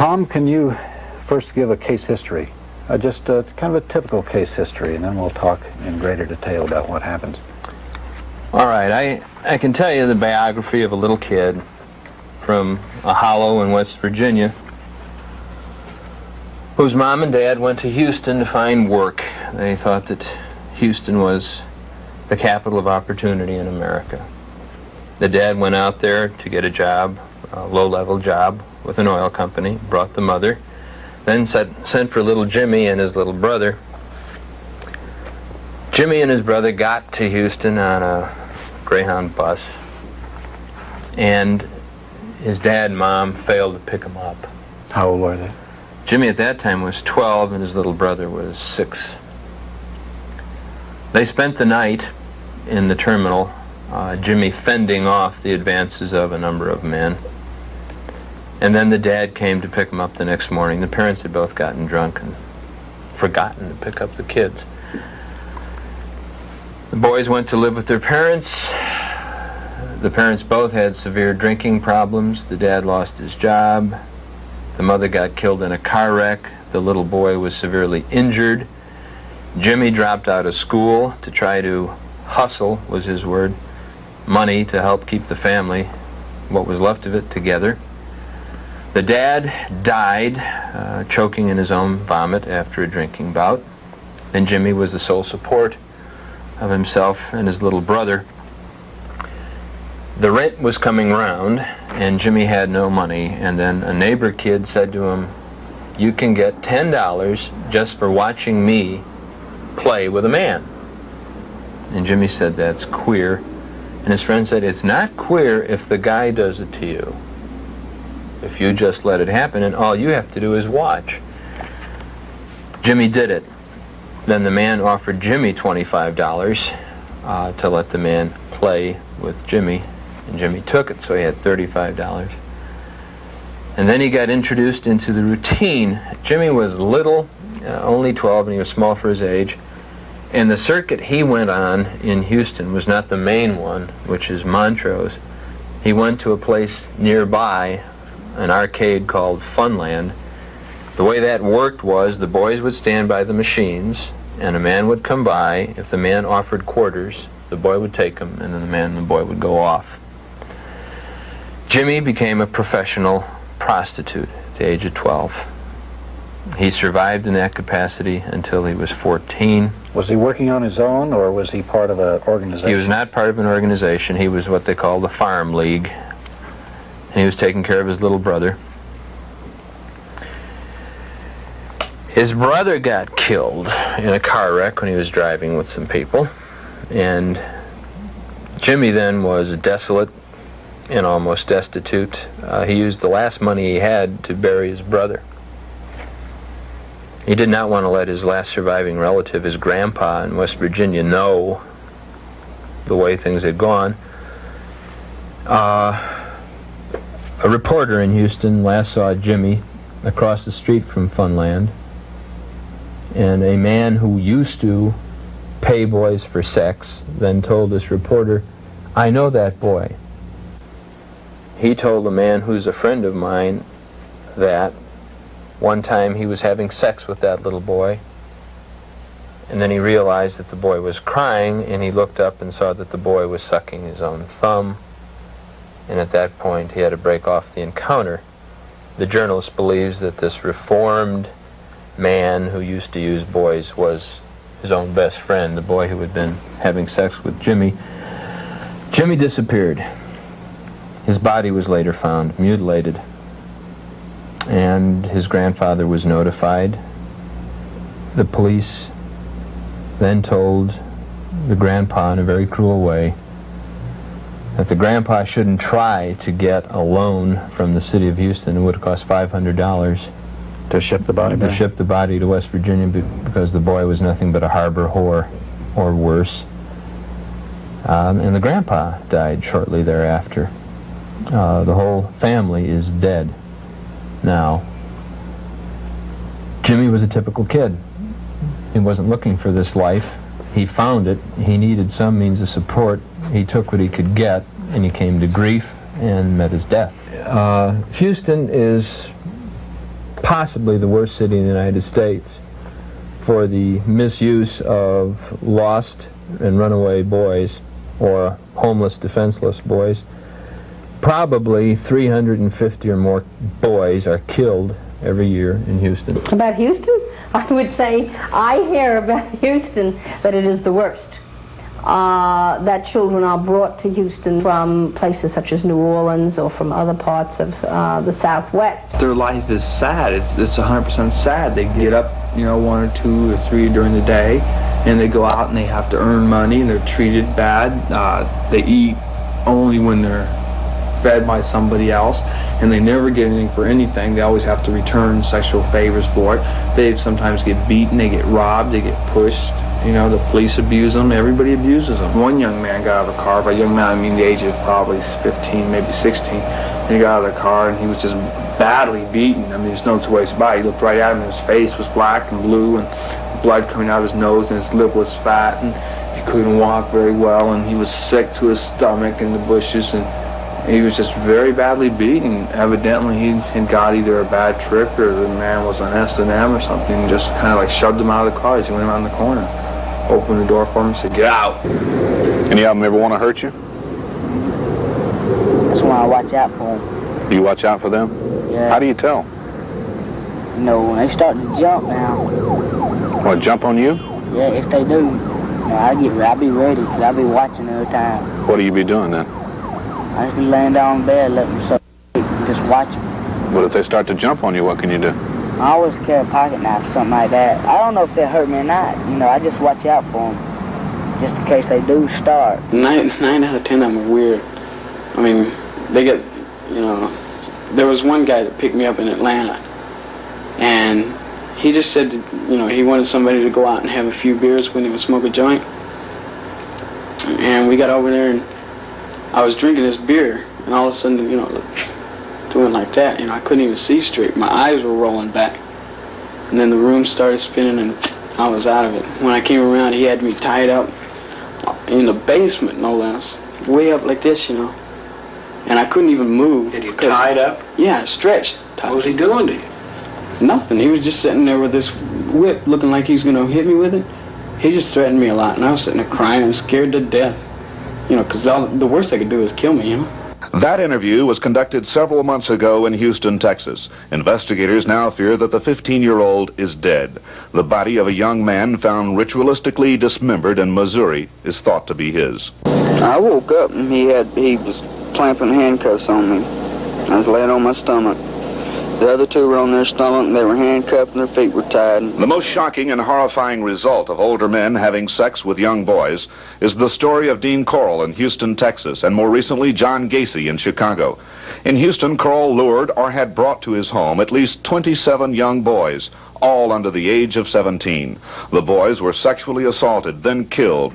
Tom, can you first give a case history? Just kind of a typical case history, and then we'll talk in greater detail about what happens. All right, I can tell you the biography of a little kid from a hollow in West Virginia whose mom and dad went to Houston to find work. They thought that Houston was the capital of opportunity in America. The dad went out there to get a job, a low-level job with an oil company, brought the mother, then sent for little Jimmy and his little brother. Jimmy and his brother got to Houston on a Greyhound bus, and his dad and mom failed to pick him up. How old were they? Jimmy at that time was 12 and his little brother was 6. They spent the night in the terminal, Jimmy fending off the advances of a number of men. And then the dad came to pick him up the next morning. The parents had both gotten drunk and forgotten to pick up the kids. The boys went to live with their parents. The parents both had severe drinking problems. The dad lost his job. The mother got killed in a car wreck. The little boy was severely injured. Jimmy dropped out of school to try to hustle, was his word, money to help keep the family, what was left of it, together. The dad died, choking in his own vomit after a drinking bout. And Jimmy was the sole support of himself and his little brother. The rent was coming round, and Jimmy had no money. And then a neighbor kid said to him, "You can get $10 just for watching me play with a man." And Jimmy said, "That's queer." And his friend said, "It's not queer if the guy does it to you. If you just let it happen and all you have to do is watch." Jimmy did it. Then the man offered Jimmy $25 to let the man play with Jimmy, and Jimmy took it, so he had $35. And then he got introduced into the routine. Jimmy was little, only 12, and he was small for his age. And the circuit he went on in Houston was not the main one, which is Montrose. He went to a place nearby, an arcade called Funland. The way that worked was the boys would stand by the machines, and a man would come by. If the man offered quarters, the boy would take them, and then the man and the boy would go off. Jimmy became a professional prostitute at the age of 12. He survived in that capacity until he was 14. Was he working on his own, or was he part of an organization? He was not part of an organization. He was what they call the Farm League. And he was taking care of his little brother. His brother got killed in a car wreck when he was driving with some people. And Jimmy then was desolate and almost destitute. He used the last money he had to bury his brother. He did not want to let his last surviving relative, his grandpa in West Virginia, know the way things had gone. A reporter in Houston last saw Jimmy across the street from Funland, and a man who used to pay boys for sex then told this reporter, "I know that boy." He told a man who's a friend of mine that one time he was having sex with that little boy, and then he realized that the boy was crying, and he looked up and saw that the boy was sucking his own thumb, and at that point he had to break off the encounter. The journalist believes that this reformed man who used to use boys was his own best friend, the boy who had been having sex with Jimmy. Jimmy disappeared. His body was later found mutilated, and his grandfather was notified. The police then told the grandpa in a very cruel way that the grandpa shouldn't try to get a loan from the city of Houston. It would have cost $500 to ship the body back? To ship the body to West Virginia, because the boy was nothing but a harbor whore, or worse. And the grandpa died shortly thereafter. The whole family is dead now. Jimmy was a typical kid. He wasn't looking for this life. He found it. He needed some means of support. He took what he could get, and he came to grief and met his death. Houston is possibly the worst city in the United States for the misuse of lost and runaway boys or homeless, defenseless boys. Probably 350 or more boys are killed every year in Houston. About Houston? I would say I hear about Houston that it is the worst. That children are brought to Houston from places such as New Orleans or from other parts of the Southwest. Their life is sad. It's 100% sad. They get up, you know, 1 or 2 or 3 during the day, and they go out and they have to earn money, and they're treated bad. They eat only when they're fed by somebody else, and they never get anything for anything. They always have to return sexual favors for it. They sometimes get beaten, they get robbed, they get pushed. You know, the police abuse them, everybody abuses them. One young man got out of the car. By young man, I mean the age of probably 15, maybe 16. And he got out of the car and he was just badly beaten. I mean, there's no two ways about it. He looked right at him and his face was black and blue and blood coming out of his nose and his lip was fat and he couldn't walk very well and he was sick to his stomach in the bushes and he was just very badly beaten. Evidently, he had got either a bad trip or the man was on S&M or something and just kind of like shoved him out of the car as he went around the corner. Opened the door for him and said, "Get out." Any of them ever want to hurt you? That's why I watch out for them. Do you watch out for them? Yeah. How do you tell? You know, when they start to jump now. What, jump on you? Yeah, if they do, you know, I'll be ready because I'll be watching every time. What do you be doing then? I just be laying down in bed, letting them suck and just watch them. But if they start to jump on you, what can you do? I always carry a pocket knife or something like that. I don't know if they hurt me or not. You know, I just watch out for them, just in case they do start. 9 out of 10 of them are weird. I mean, they get, you know, there was one guy that picked me up in Atlanta, and he just said that, you know, he wanted somebody to go out and have a few beers when he would smoke a joint. And we got over there, and I was drinking this beer, and all of a sudden, you know, doing like that, you know, I couldn't even see straight. My eyes were rolling back. And then the room started spinning and I was out of it. When I came around, he had me tied up in the basement, no less. Way up like this, you know. And I couldn't even move. Did he tied up? Yeah, stretched. What was he doing to you? Nothing. He was just sitting there with this whip looking like he's going to hit me with it. He just threatened me a lot. And I was sitting there crying and scared to death. You know, because the worst they could do is kill me, you know. That interview was conducted several months ago in Houston, Texas. Investigators now fear that the 15-year-old is dead. The body of a young man found ritualistically dismembered in Missouri is thought to be his. I woke up and he was clamping handcuffs on me. I was laying on my stomach. The other two were on their stomach and they were handcuffed and their feet were tied. The most shocking and horrifying result of older men having sex with young boys is the story of Dean Corll in Houston, Texas, and more recently John Gacy in Chicago. In Houston, Corll lured or had brought to his home at least 27 young boys, all under the age of 17. The boys were sexually assaulted, then killed.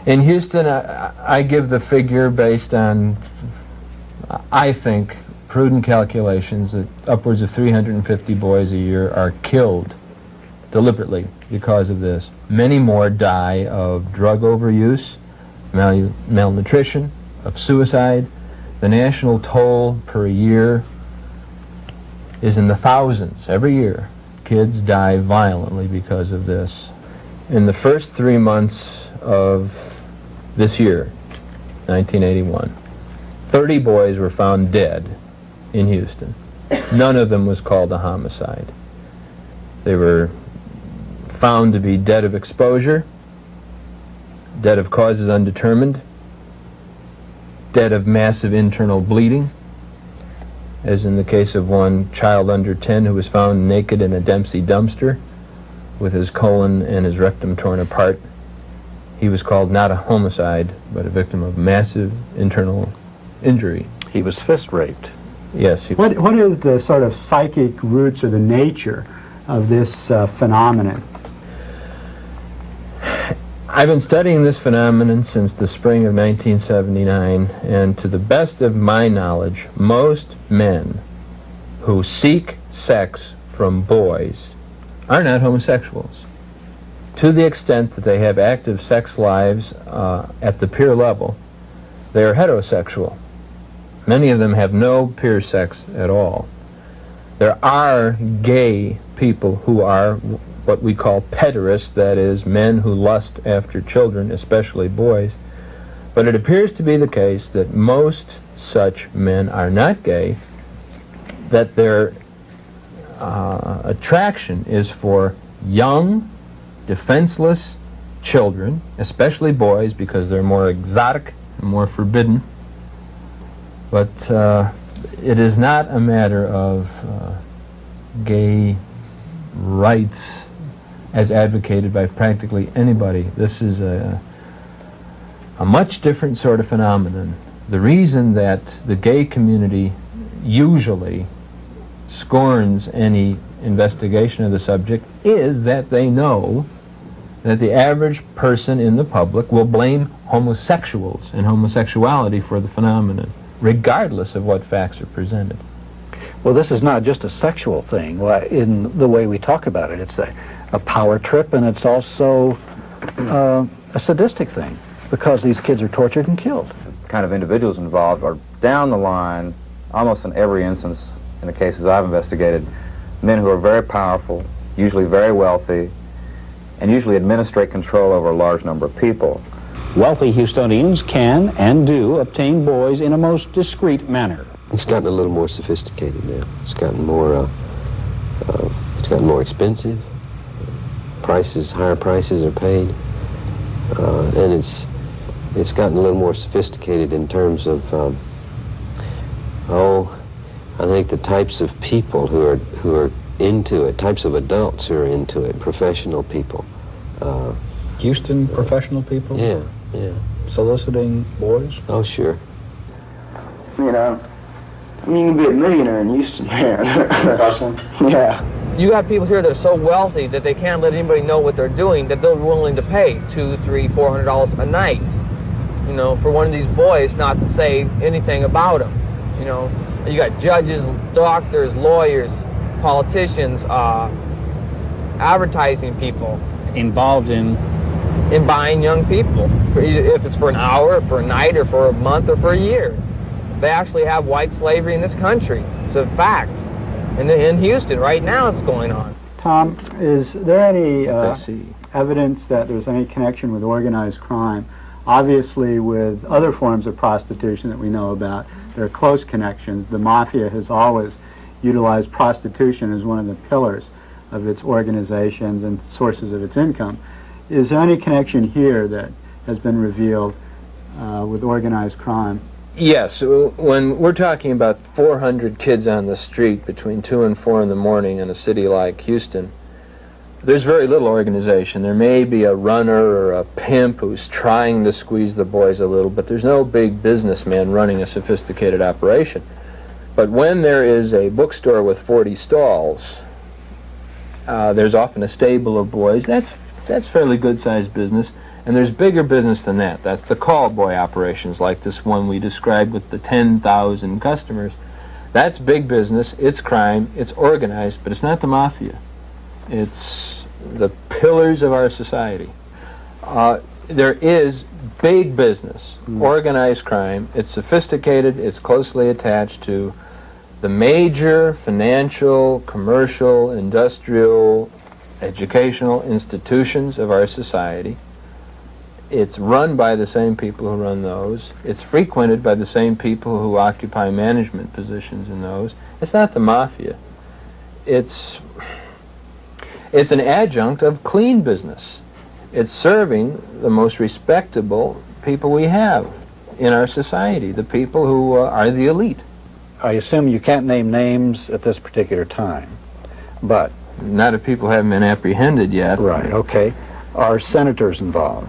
In Houston, I give the figure based on, I think, prudent calculations that upwards of 350 boys a year are killed deliberately because of this. Many more die of drug overuse, malnutrition, of suicide. The national toll per year is in the thousands every year. Kids die violently because of this. In the first 3 months of this year, 1981, 30 boys were found dead in Houston. None of them was called a homicide. They were found to be dead of exposure, dead of causes undetermined, dead of massive internal bleeding, as in the case of one child under 10 who was found naked in a Dempsey dumpster with his colon and his rectum torn apart. He was called not a homicide, but a victim of massive internal injury. He was fist raped. Yes. What is the sort of psychic roots or the nature of this phenomenon? I've been studying this phenomenon since the spring of 1979, and to the best of my knowledge, most men who seek sex from boys are not homosexuals. To the extent that they have active sex lives at the peer level, they are heterosexual. Many of them have no peer sex at all. There are gay people who are what we call pederasts, that is, men who lust after children, especially boys. But it appears to be the case that most such men are not gay, that their attraction is for young, defenseless children, especially boys, because they're more exotic and more forbidden. But it is not a matter of gay rights as advocated by practically anybody. This is a much different sort of phenomenon. The reason that the gay community usually scorns any investigation of the subject is that they know that the average person in the public will blame homosexuals and homosexuality for the phenomenon, regardless of what facts are presented. Well, this is not just a sexual thing in the way we talk about it. It's a power trip, and it's also a sadistic thing, because these kids are tortured and killed. The kind of individuals involved are down the line, almost in every instance in the cases I've investigated, men who are very powerful, usually very wealthy, and usually administrate control over a large number of people. Wealthy Houstonians can and do obtain boys in a most discreet manner. It's gotten a little more sophisticated now. It's gotten more expensive. Higher prices are paid, and it's gotten a little more sophisticated in terms of I think the types of people who are into it, types of adults who are into it, professional people. Houston professional people? Yeah, yeah. Soliciting boys? Oh, sure. You know, I mean, you can be a millionaire in Houston, man. Hustling? Yeah. You got people here that are so wealthy that they can't let anybody know what they're doing, that they're willing to pay $200, $300, $400 a night, you know, for one of these boys not to say anything about them. You know, you got judges, doctors, lawyers, politicians, advertising people Involved in buying young people, if it's for an hour, for a night, or for a month, or for a year. They actually have white slavery in this country. It's a fact. And in Houston, right now, it's going on. Tom, is there any evidence that there's any connection with organized crime? Obviously, with other forms of prostitution that we know about, there are close connections. The mafia has always utilized prostitution as one of the pillars of its organizations and sources of its income. Is there any connection here that has been revealed with organized crime? Yes, when we're talking about 400 kids on the street between 2 and 4 in the morning in a city like Houston, there's very little organization. There may be a runner or a pimp who's trying to squeeze the boys a little, but there's no big businessman running a sophisticated operation. But when there is a bookstore with 40 stalls, there's often a stable of boys. That's fairly good-sized business. And there's bigger business than that. That's the call boy operations, like this one we described with the 10,000 customers. That's big business, it's crime, it's organized, but it's not the mafia. It's the pillars of our society. There is big business, organized crime. It's sophisticated, it's closely attached to the major financial, commercial, industrial, educational institutions of our society. It's run by the same people who run those. It's frequented by the same people who occupy management positions in those. It's not the mafia. It's an adjunct of clean business. It's serving the most respectable people we have in our society, the people who are the elite. I assume you can't name names at this particular time, but... Not if people haven't been apprehended yet. Right, okay. Are senators involved?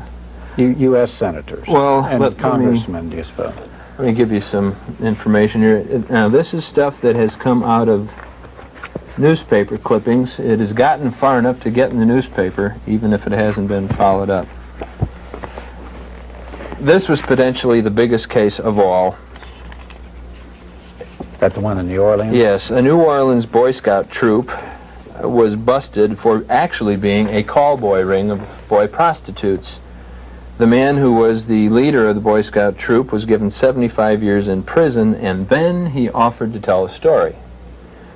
U.S. senators? Well, and congressmen, do you suppose? Let me give you some information here. Now, this is stuff that has come out of newspaper clippings. It has gotten far enough to get in the newspaper, even if it hasn't been followed up. This was potentially the biggest case of all. That the one in New Orleans? Yes, a New Orleans Boy Scout troop was busted for actually being a call boy ring of boy prostitutes. The man who was the leader of the Boy Scout troop was given 75 years in prison, and then he offered to tell a story.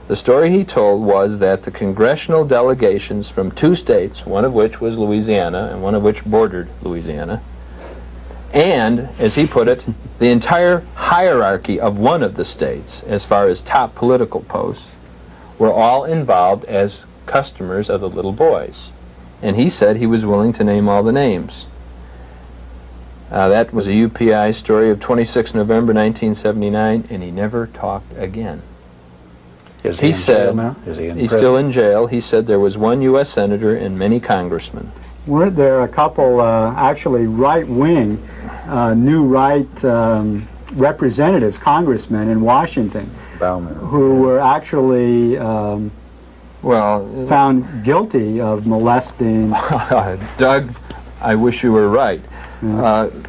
The story he told was that the congressional delegations from 2 states, one of which was Louisiana and one of which bordered Louisiana, and, as he put it, the entire hierarchy of one of the states, as far as top political posts, were all involved as customers of the little boys. And he said he was willing to name all the names. That was a UPI story of 26 November 1979, and he never talked again. Is he in jail now? Is he in he's prison? Still in jail. He said there was 1 U.S. senator and many congressmen. Weren't there a couple, actually right-wing, new right representatives, congressmen in Washington, who were actually found guilty of molesting? Doug, I wish you were right.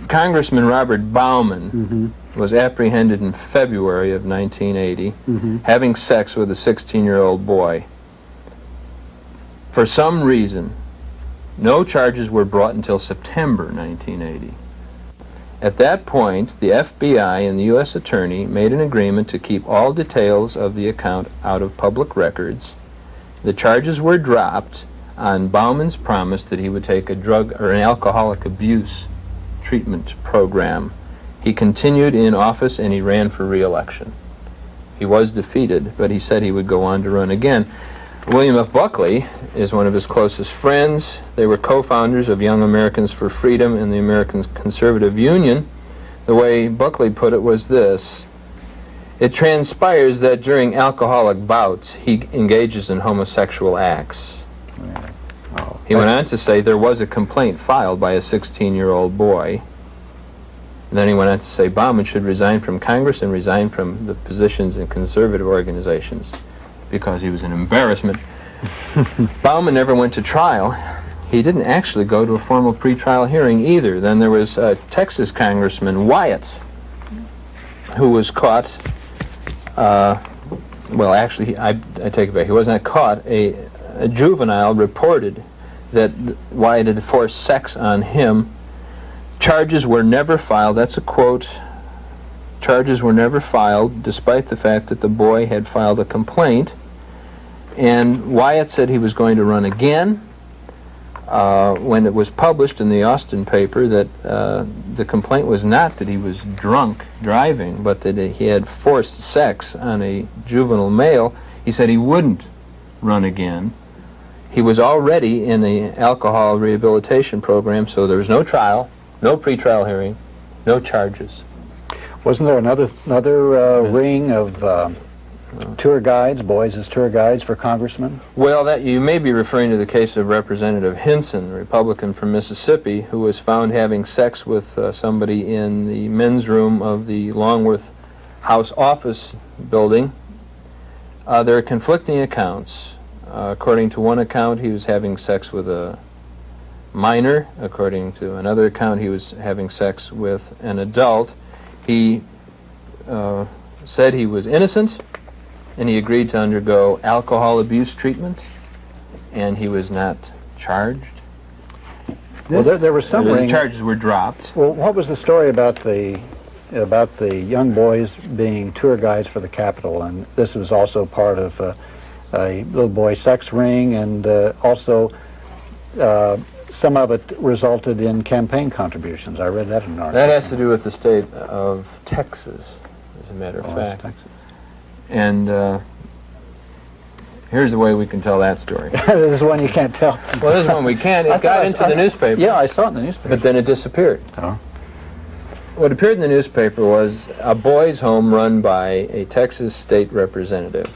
Congressman Robert Bauman was apprehended in February of 1980 having sex with a 16-year-old boy. For some reason, no charges were brought until September 1980. At that point, the FBI and the U.S. Attorney made an agreement to keep all details of the account out of public records. The charges were dropped on Bauman's promise that he would take a drug or an alcoholic abuse treatment program. He continued in office and he ran for re-election. He was defeated, but he said he would go on to run again. William F. Buckley is one of his closest friends. They were co-founders of Young Americans for Freedom and the American Conservative Union. The way Buckley put it was this: it transpires that during alcoholic bouts he engages in homosexual acts. He went on to say there was a complaint filed by a 16-year-old boy. And then he went on to say Bauman should resign from Congress and resign from the positions in conservative organizations because he was an embarrassment. Bauman never went to trial. He didn't actually go to a formal pretrial hearing either. Then there was Texas Congressman Wyatt, who was caught, well, actually, I take it back. He was not caught. A juvenile reported that Wyatt had forced sex on him. Charges were never filed. That's a quote. Charges were never filed, despite the fact that the boy had filed a complaint. And Wyatt said he was going to run again. When it was published in the Austin paper that the complaint was not that he was drunk driving, but that he had forced sex on a juvenile male, he said he wouldn't run again. He was already in the alcohol rehabilitation program, so there was no trial, no pretrial hearing, no charges. Wasn't there another ring of tour guides, boys as tour guides for congressmen? Well, that you may be referring to the case of Representative Hinson, a Republican from Mississippi, who was found having sex with somebody in the men's room of the Longworth House office building. There are conflicting accounts. According to one account, he was having sex with a minor. According to another account, he was having sex with an adult. He said he was innocent, and he agreed to undergo alcohol abuse treatment, and he was not charged. Well, there was some the charges were dropped. Well, what was the story about the young boys being tour guides for the Capitol? And this was also part of a little boy sex ring, and also some of it resulted in campaign contributions. I read that in an article. That has to do with the state of Texas, as a matter of fact. Texas. And here's the way we can tell that story. This is one you can't tell. Well, this is one we can. It got into the newspaper. Yeah, I saw it in the newspaper. But then it disappeared. Oh. What appeared in the newspaper was a boys' home run by a Texas state representative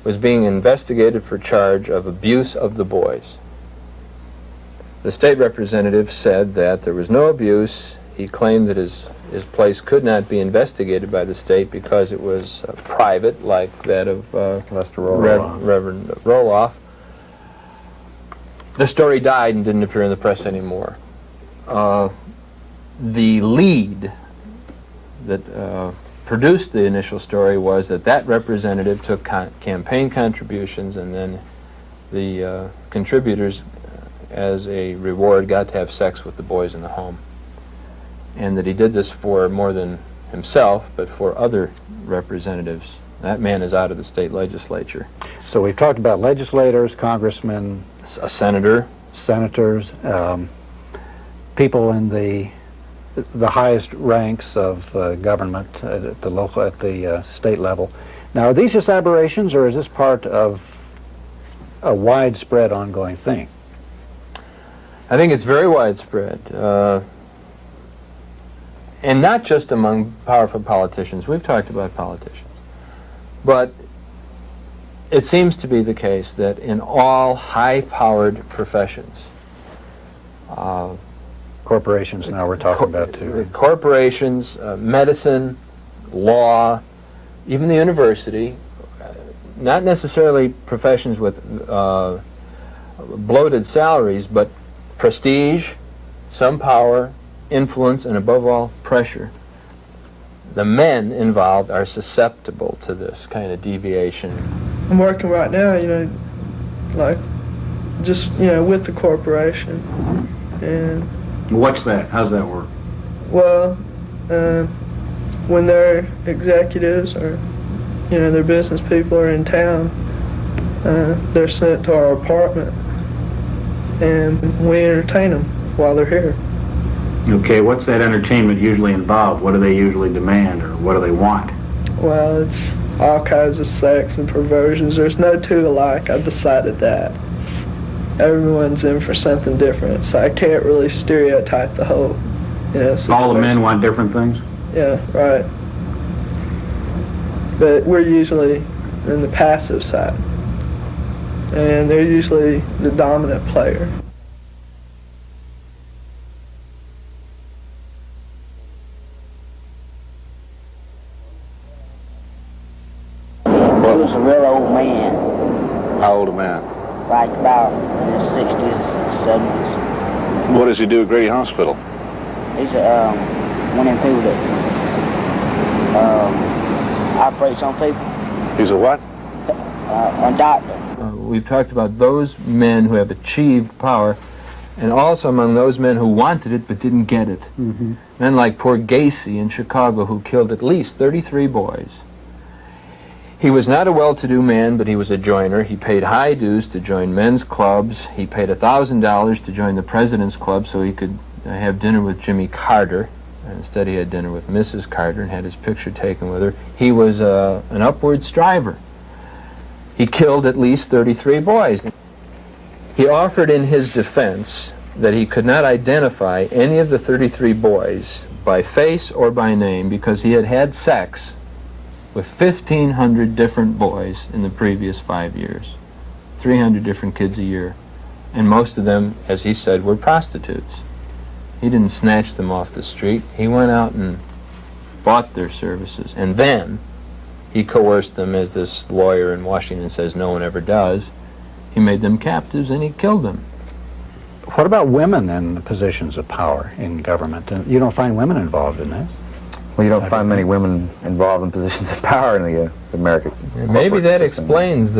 was being investigated for charge of abuse of the boys. The state representative said that there was no abuse. He claimed that his place could not be investigated by the state because it was private, like that of Reverend Roloff. The story died and didn't appear in the press anymore. The lead that produced the initial story was that representative took campaign contributions, and then the contributors, as a reward, got to have sex with the boys in the home. And that he did this for more than himself, but for other representatives That man is out of the state legislature. So we've talked about legislators, congressmen, A senator. senators, people in the highest ranks of government at the state level. Now, are these just aberrations, or is this part of a widespread ongoing thing? I think it's very widespread. And not just among powerful politicians. We've talked about politicians. But it seems to be the case that in all high-powered professions, corporations now we're talking about too. Corporations, medicine, law, even the university, not necessarily professions with bloated salaries, but prestige, some power, influence, and above all, pressure. The men involved are susceptible to this kind of deviation. I'm working right now, like just, with the corporation. And what's that? How's that work? Well, when their executives or, their business people are in town, they're sent to our apartment, and we entertain them while they're here. Okay, what's that entertainment usually involve? What do they usually demand, or what do they want? Well, it's all kinds of sex and perversions. There's no two alike. I've decided that. Everyone's in for something different, so I can't really stereotype the whole, situation. All the men want different things? Yeah, right. But we're usually in the passive side, and they're usually the dominant player. He was a real old man. How old a man? Like about in his 60s, 70s. What does he do at Grady Hospital? He's went in through the operates on people. He's a what? A doctor. We've talked about those men who have achieved power, and also among those men who wanted it but didn't get it. Mm-hmm. Men like poor Gacy in Chicago, who killed at least 33 boys. He was not a well-to-do man, but he was a joiner. He paid high dues to join men's clubs. He paid $1,000 to join the President's Club so he could have dinner with Jimmy Carter. Instead, he had dinner with Mrs. Carter and had his picture taken with her. He was an upward striver. He killed at least 33 boys. He offered in his defense that he could not identify any of the 33 boys by face or by name because he had had sex with 1,500 different boys in the previous 5 years. 300 different kids a year. And most of them, as he said, were prostitutes. He didn't snatch them off the street. He went out and bought their services. And then he coerced them, as this lawyer in Washington says no one ever does. He made them captives and he killed them. What about women in positions of power in government? You don't find women involved in that? Well, you don't find many women involved in positions of power in the American Maybe that system. explains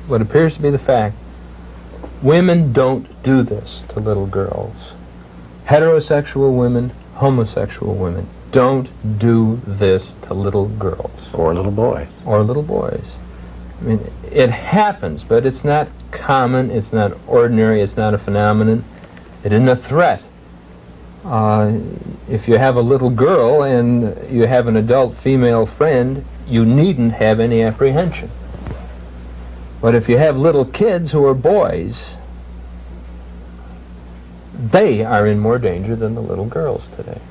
what appears to be the fact. Women don't do this to little girls. Heterosexual women, homosexual women don't do this to little girls. Or little boys. Or little boys. I mean, it happens, but it's not common, it's not ordinary, it's not a phenomenon. It isn't a threat. If you have a little girl and you have an adult female friend, you needn't have any apprehension. But if you have little kids who are boys, they are in more danger than the little girls today.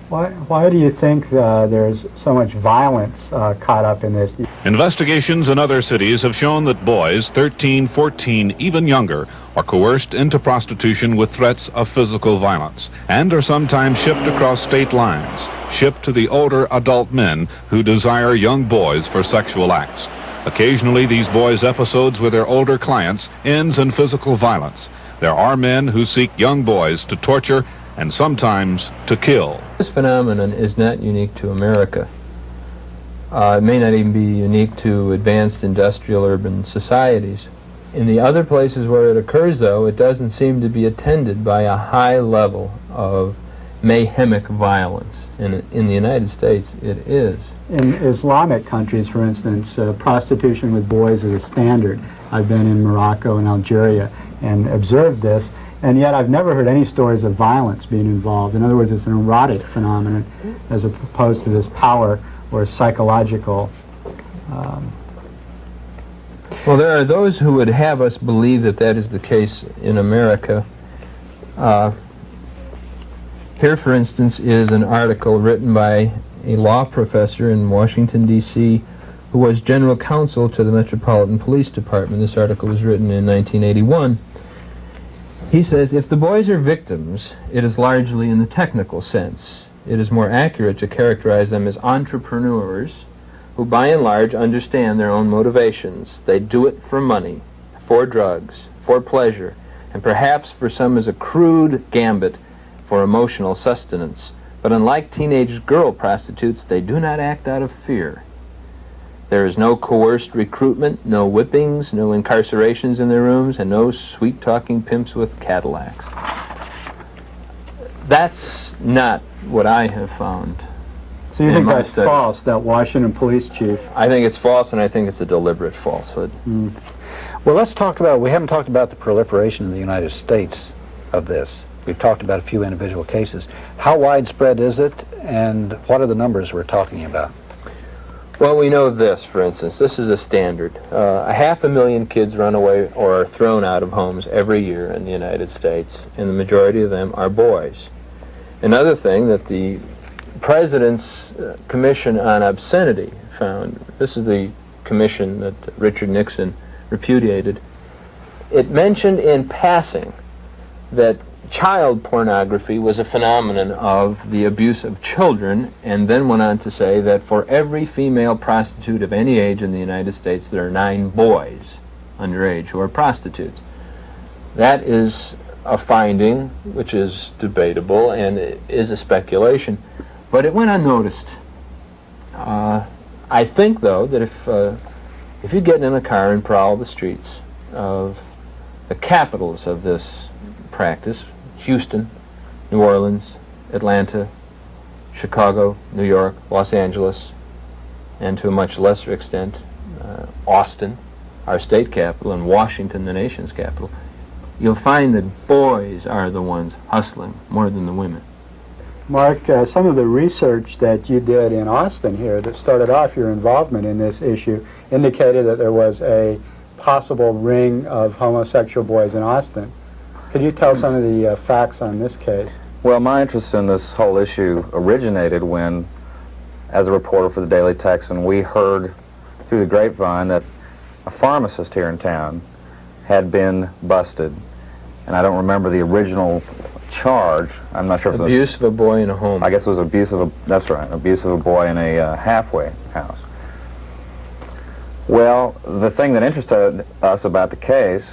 Why do you think there's so much violence caught up in this? Investigations in other cities have shown that boys 13, 14, even younger are coerced into prostitution with threats of physical violence and are sometimes shipped across state lines, shipped to the older adult men who desire young boys for sexual acts. Occasionally, these boys' episodes with their older clients ends in physical violence. There are men who seek young boys to torture and sometimes to kill. This phenomenon is not unique to America. It may not even be unique to advanced industrial urban societies. In the other places where it occurs, though, it doesn't seem to be attended by a high level of mayhemic violence. And in the United States, it is. In Islamic countries, for instance, prostitution with boys is a standard. I've been in Morocco and Algeria and observed this, and yet I've never heard any stories of violence being involved. In other words, it's an erotic phenomenon as opposed to this power or psychological. Well, there are those who would have us believe that that is the case in America. Here, for instance, is an article written by a law professor in Washington, D.C., who was general counsel to the Metropolitan Police Department. This article was written in 1981. He says, if the boys are victims, it is largely in the technical sense. It is more accurate to characterize them as entrepreneurs who by and large understand their own motivations. They do it for money, for drugs, for pleasure, and perhaps for some as a crude gambit for emotional sustenance. But unlike teenage girl prostitutes, they do not act out of fear. There is no coerced recruitment, no whippings, no incarcerations in their rooms, and no sweet-talking pimps with Cadillacs. That's not what I have found. So you think that's false, that Washington police chief? I think it's false, and I think it's a deliberate falsehood. Well, let's talk about, we haven't talked about the proliferation in the United States of this. We've talked about a few individual cases. How widespread is it, and what are the numbers we're talking about? Well, we know this, for instance. This is a standard. 500,000 kids run away or are thrown out of homes every year in the United States, and the majority of them are boys. Another thing that the President's Commission on Obscenity found, this is the commission that Richard Nixon repudiated, it mentioned in passing that child pornography was a phenomenon of the abuse of children, and then went on to say that for every female prostitute of any age in the United States, there are 9 boys underage who are prostitutes. That is a finding which is debatable and is a speculation, but it went unnoticed. I think, though, that if you get in a car and prowl the streets of the capitals of this practice, Houston, New Orleans, Atlanta, Chicago, New York, Los Angeles, and to a much lesser extent, Austin, our state capital, and Washington, the nation's capital, you'll find that boys are the ones hustling more than the women. Mark, some of the research that you did in Austin here that started off your involvement in this issue indicated that there was a possible ring of homosexual boys in Austin. Could you tell some of the facts on this case? Well, my interest in this whole issue originated when, as a reporter for the Daily Texan, we heard through the grapevine that a pharmacist here in town had been busted. And I don't remember the original charge. I'm not sure if it was abuse of a boy in a home. I guess it was abuse of a, that's right, abuse of a boy in a halfway house. Well, the thing that interested us about the case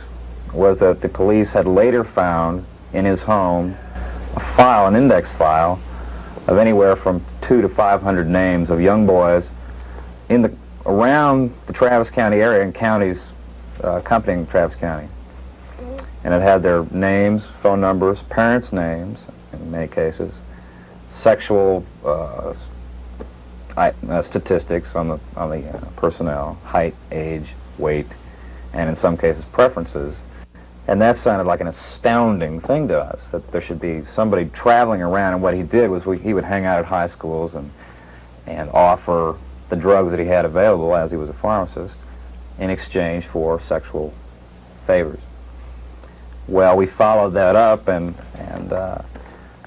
was that the police had later found in his home a file, an index file, of anywhere from 200 to 500 names of young boys around the Travis County area and counties accompanying Travis County. And it had their names, phone numbers, parents' names, in many cases, sexual statistics on the personnel, height, age, weight, and in some cases preferences. And that sounded like an astounding thing to us, that there should be somebody traveling around, and what he did was he would hang out at high schools and offer the drugs that he had available, as he was a pharmacist, in exchange for sexual favors. Well, we followed that up, and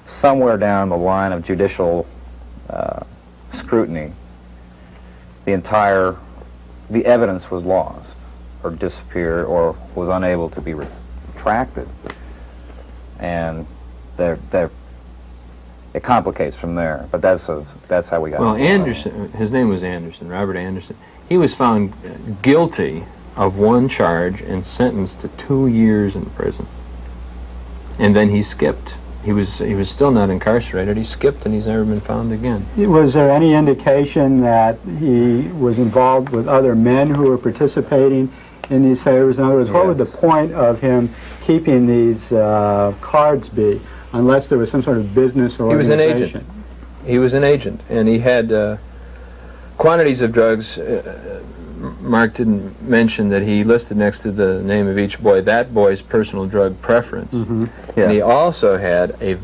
somewhere down the line of judicial scrutiny, the evidence was lost, or disappeared, or was unable to be retracted, and it complicates from there. But that's how we got. Well, Anderson, his name was Anderson, Robert Anderson. He was found guilty of one charge and sentenced to 2 years in prison. And then he skipped. He was still not incarcerated. He skipped, and he's never been found again. Was there any indication that he was involved with other men who were participating in these favors? In other words, what would the point of him keeping these cards be? unless there was some sort of business or organization. He was an agent, and he had quantities of drugs. Mark didn't mention that he listed next to the name of each boy that boy's personal drug preference. And he also had a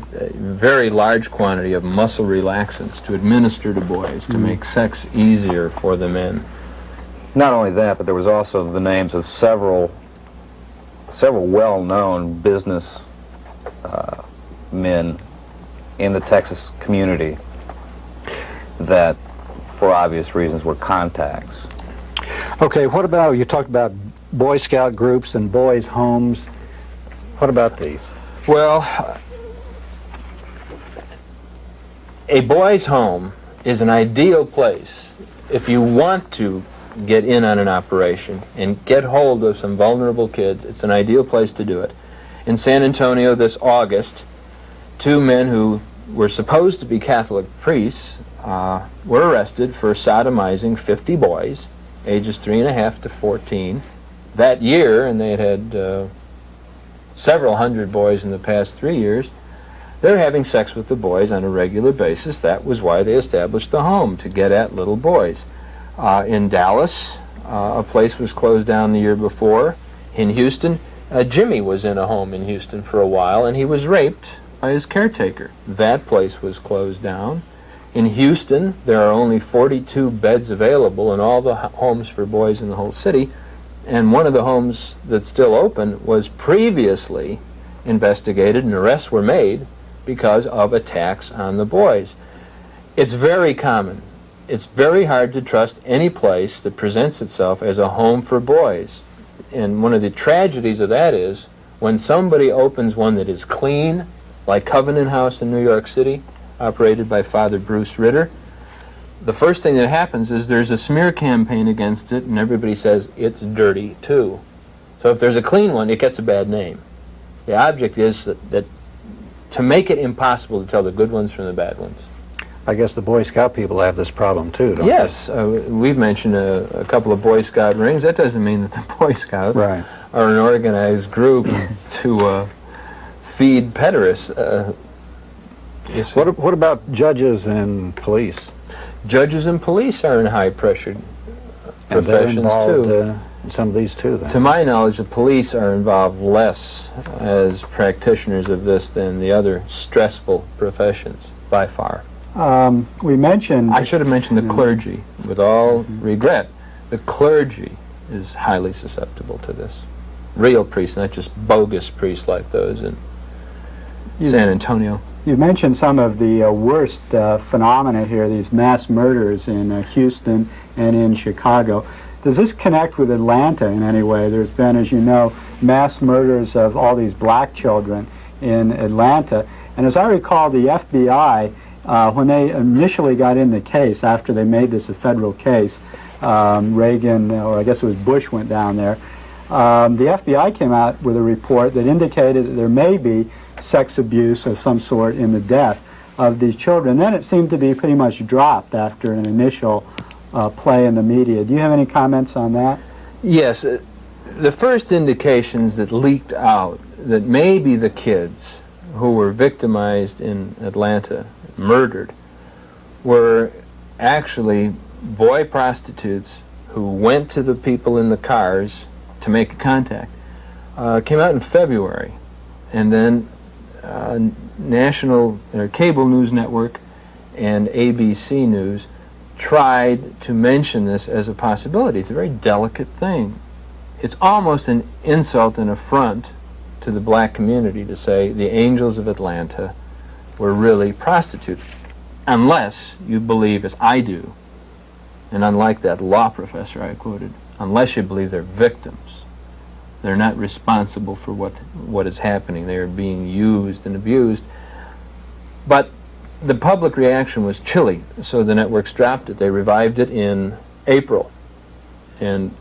very large quantity of muscle relaxants to administer to boys to make sex easier for the men. Not only that, but there was also the names of several well-known business men in the Texas community that, for obvious reasons, were contacts. Okay, what about, you talked about Boy Scout groups and boys' homes. What about these? Well, a boys' home is an ideal place if you want to get in on an operation and get hold of some vulnerable kids. It's an ideal place to do it. In San Antonio this August, 2 men who were supposed to be Catholic priests were arrested for sodomizing 50 boys, ages 3.5 to 14, that year, and they had several hundred boys in the past 3 years. They're having sex with the boys on a regular basis. That was why they established the home, to get at little boys. In Dallas, a place was closed down the year before. In Houston, Jimmy was in a home in Houston for a while, and he was raped by his caretaker. That place was closed down. In Houston, there are only 42 beds available in all the homes for boys in the whole city, and one of the homes that's still open was previously investigated, and arrests were made because of attacks on the boys. It's very common. It's very hard to trust any place that presents itself as a home for boys. And one of the tragedies of that is when somebody opens one that is clean, like Covenant House in New York City, operated by Father Bruce Ritter, the first thing that happens is there's a smear campaign against it, and everybody says it's dirty too. So if there's a clean one, it gets a bad name. The object is that to make it impossible to tell the good ones from the bad ones. I guess the Boy Scout people have this problem too, don't yes, we've mentioned a couple of Boy Scout rings. That doesn't mean that the Boy Scouts are an organized group to feed pederasts. What about judges and police? Judges and police are in high-pressure professions and they're involved, too. In some of these too, then. To my knowledge, the police are involved less as practitioners of this than the other stressful professions, by far. We mentioned... I should have mentioned the clergy. With all regret, the clergy is highly susceptible to this. Real priests, not just bogus priests like those in San Antonio. You mentioned some of the worst phenomena here, these mass murders in Houston and in Chicago. Does this connect with Atlanta in any way? There's been, as you know, mass murders of all these black children in Atlanta. And as I recall, the FBI, when they initially got in the case, after they made this a federal case, Reagan, or I guess it was Bush, went down there, the FBI came out with a report that indicated that there may be sex abuse of some sort in the death of these children. Then it seemed to be pretty much dropped after an initial play in the media. Do you have any comments on that? Yes. The first indications that leaked out that maybe the kids who were victimized in Atlanta, murdered, were actually boy prostitutes who went to the people in the cars to make a contact, came out in February. And then national cable news network and ABC News tried to mention this as a possibility. It's a very delicate thing. It's almost an insult and affront to the black community to say the angels of Atlanta were really prostitutes, unless you believe, as I do, and unlike that law professor I quoted, unless you believe they're victims. They're not responsible for what is happening. They are being used and abused. But the public reaction was chilly, so the networks dropped it. They revived it in April and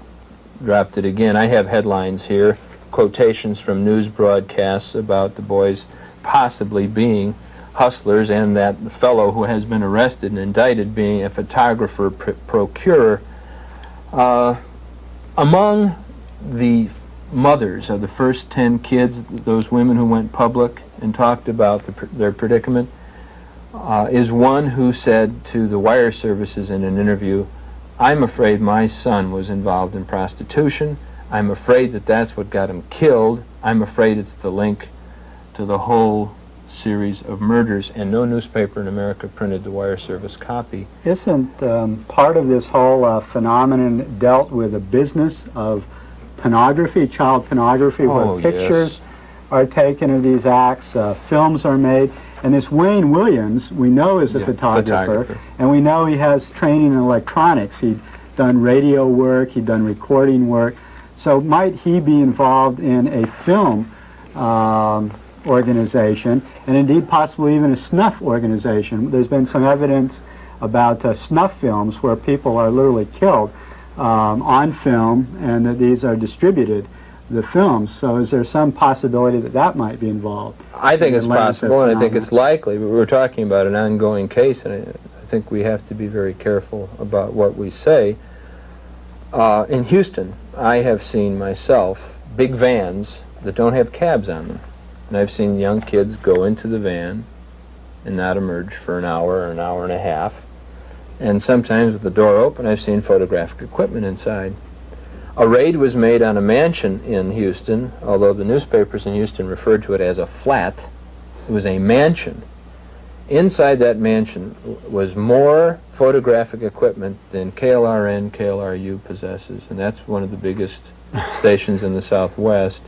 dropped it again. I have headlines here, quotations from news broadcasts about the boys possibly being hustlers, and that the fellow who has been arrested and indicted being a photographer procurer. Among the mothers of the first 10 kids, those women who went public and talked about their predicament, is one who said to the wire services in an interview, "I'm afraid my son was involved in prostitution. I'm afraid that that's what got him killed. I'm afraid it's the link to the whole series of murders," and no newspaper in America printed the wire service copy. Isn't part of this whole phenomenon dealt with a business of pornography, child pornography, where pictures are taken of these acts, films are made, and this Wayne Williams, we know is a photographer, and we know he has training in electronics. He'd done radio work, he'd done recording work, so might he be involved in a film organization, and indeed possibly even a snuff organization? There's been some evidence about snuff films where people are literally killed on film, and that these are distributed, the films. So is there some possibility that that might be involved? I think it's possible, and I think it's likely, but we're talking about an ongoing case, and I think we have to be very careful about what we say. In Houston, I have seen myself big vans that don't have cabs on them. And I've seen young kids go into the van and not emerge for an hour or an hour and a half. And sometimes with the door open, I've seen photographic equipment inside. A raid was made on a mansion in Houston, although the newspapers in Houston referred to it as a flat. It was a mansion. Inside that mansion was more photographic equipment than KLRN, KLRU possesses, and that's one of the biggest stations in the Southwest.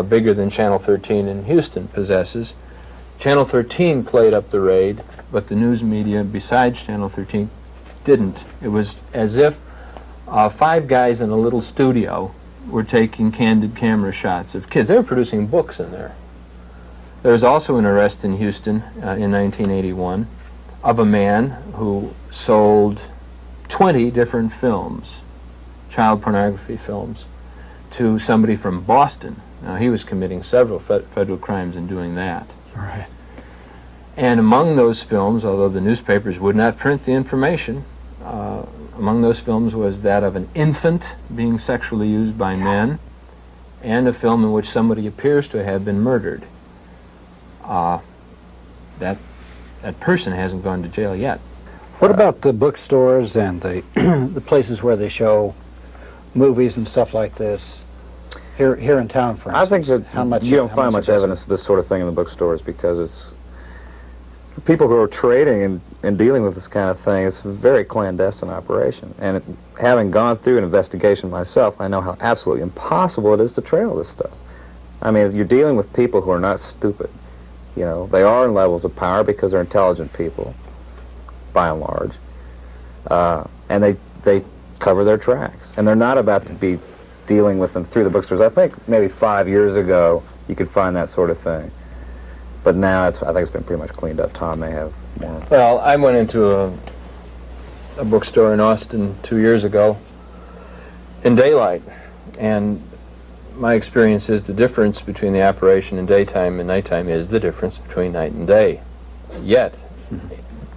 Bigger than Channel 13 in Houston possesses. Channel 13 played up the raid, but the news media besides Channel 13 didn't. It was as if 5 guys in a little studio were taking candid camera shots of kids. They were producing books in there. There was also an arrest in Houston in 1981 of a man who sold 20 different films, child pornography films, to somebody from Boston. Now, he was committing several federal crimes in doing that. Right. And among those films, although the newspapers would not print the information, among those films was that of an infant being sexually used by men, and a film in which somebody appears to have been murdered. That person hasn't gone to jail yet. What about the bookstores and the the places where they show movies and stuff like this? Here in town, for instance. I think that you don't find much evidence of this sort of thing in the bookstores because it's the people who are trading and dealing with this kind of thing. It's a very clandestine operation, and having gone through an investigation myself, I know how absolutely impossible it is to trail this stuff. I mean, you're dealing with people who are not stupid. You know, they are in levels of power because they're intelligent people, by and large, and they cover their tracks, and they're not about to be dealing with them through the bookstores. I think maybe 5 years ago you could find that sort of thing, but now I think it's been pretty much cleaned up. Tom may have more. Well, I went into a bookstore in Austin 2 years ago in daylight, and my experience is the difference between the operation in daytime and nighttime is the difference between night and day. Yet,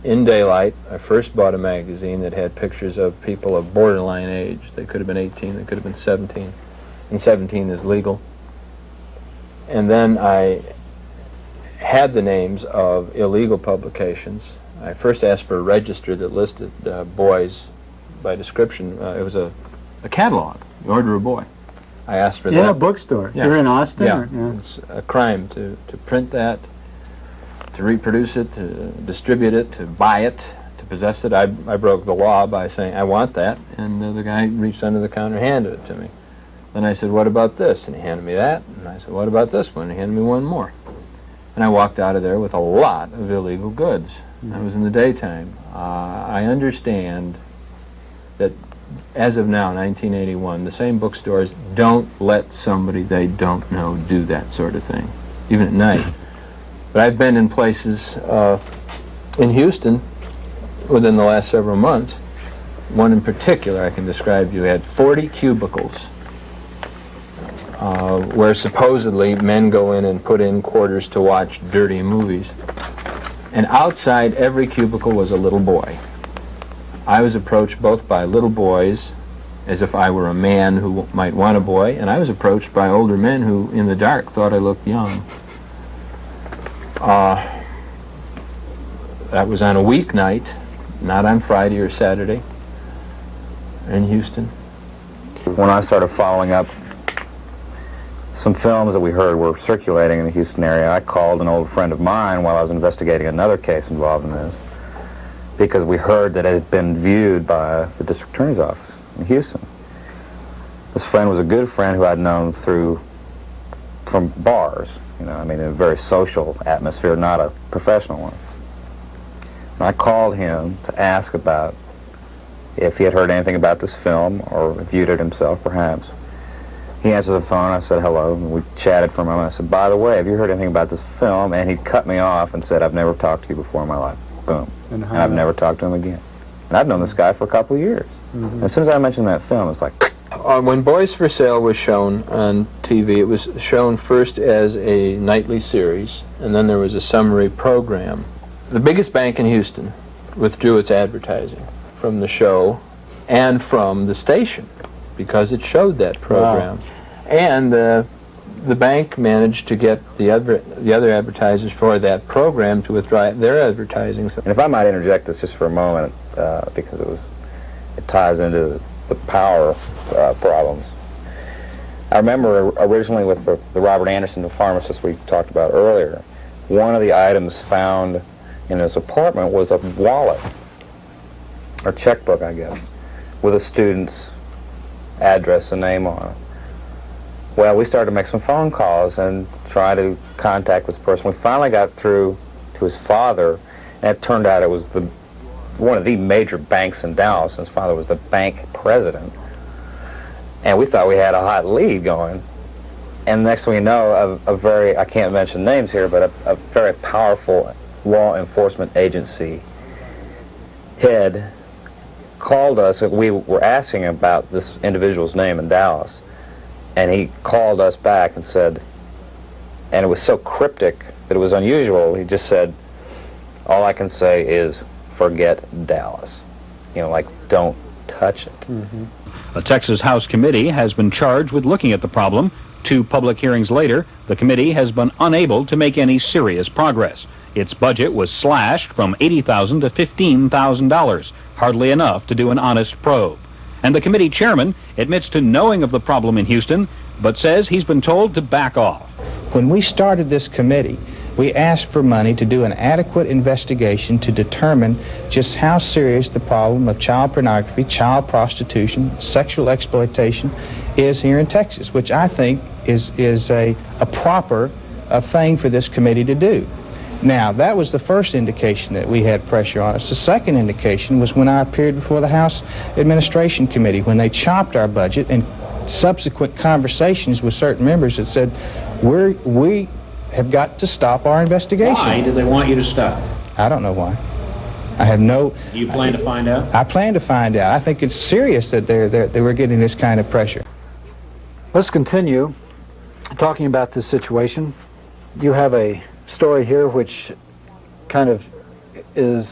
in daylight, I first bought a magazine that had pictures of people of borderline age. They could have been 18, they could have been 17, and 17 is legal. And then I had the names of illegal publications. I first asked for a register that listed boys by description. It was a catalog, You Order a Boy. I asked for that. In a bookstore? Yeah. Here in Austin? Yeah. Or, It's a crime to print that, to reproduce it, to distribute it, to buy it, to possess it. I broke the law by saying, I want that, and the guy reached under the counter and handed it to me. Then I said, what about this? And he handed me that, and I said, what about this one? And he handed me one more. And I walked out of there with a lot of illegal goods. That was in the daytime. I understand that as of now, 1981, the same bookstores don't let somebody they don't know do that sort of thing, even at night. But I've been in places in Houston within the last several months. One in particular I can describe to you had 40 cubicles where supposedly men go in and put in quarters to watch dirty movies. And outside every cubicle was a little boy. I was approached both by little boys as if I were a man who might want a boy, and I was approached by older men who, in the dark, thought I looked young. That was on a weeknight, not on Friday or Saturday, in Houston. When I started following up some films that we heard were circulating in the Houston area, I called an old friend of mine while I was investigating another case involved in this, because we heard that it had been viewed by the district attorney's office in Houston. This friend was a good friend who I'd known from bars, you know, I mean, a very social atmosphere, not a professional one. And I called him to ask about if he had heard anything about this film or viewed it himself, perhaps. He answered the phone. I said hello, and we chatted for a moment. I said, by the way, have you heard anything about this film? And he cut me off and said, I've never talked to you before in my life. Boom. And I've never talked to him again. And I've known this guy for a couple of years. And as soon as I mentioned that film, it's like... When Boys for Sale was shown on TV, it was shown first as a nightly series, and then there was a summary program. The biggest bank in Houston withdrew its advertising from the show and from the station because it showed that program. Wow. And the bank managed to get the other advertisers for that program to withdraw their advertising. And if I might interject this just for a moment, because it ties into the power problems. I remember originally with the Robert Anderson, the pharmacist we talked about earlier, one of the items found in his apartment was a wallet, or checkbook, I guess, with a student's address and name on it. Well, we started to make some phone calls and try to contact this person. We finally got through to his father, and it turned out it was one of the major banks in Dallas, and his father was the bank president. And we thought we had a hot lead going. And next thing we know, a very, I can't mention names here, but a very powerful law enforcement agency head called us. We were asking about this individual's name in Dallas, and he called us back and said, and it was so cryptic that it was unusual, he just said, all I can say is forget Dallas. You know, like, don't touch it. A Texas House committee has been charged with looking at the problem. 2 public hearings later, the committee has been unable to make any serious progress. Its budget was slashed from $80,000 to $15,000, hardly enough to do an honest probe. And the committee chairman admits to knowing of the problem in Houston, but says he's been told to back off. When we started this committee, we asked for money to do an adequate investigation to determine just how serious the problem of child pornography, child prostitution, sexual exploitation is here in Texas, which I think is a proper thing for this committee to do. Now, that was the first indication that we had pressure on us. The second indication was when I appeared before the House Administration Committee, when they chopped our budget, and subsequent conversations with certain members that said, we have got to stop our investigation. Why do they want you to stop? I don't know why. I have no... Do you plan to find out? I plan to find out. I think it's serious that they were getting this kind of pressure. Let's continue talking about this situation. You have a story here which kind of is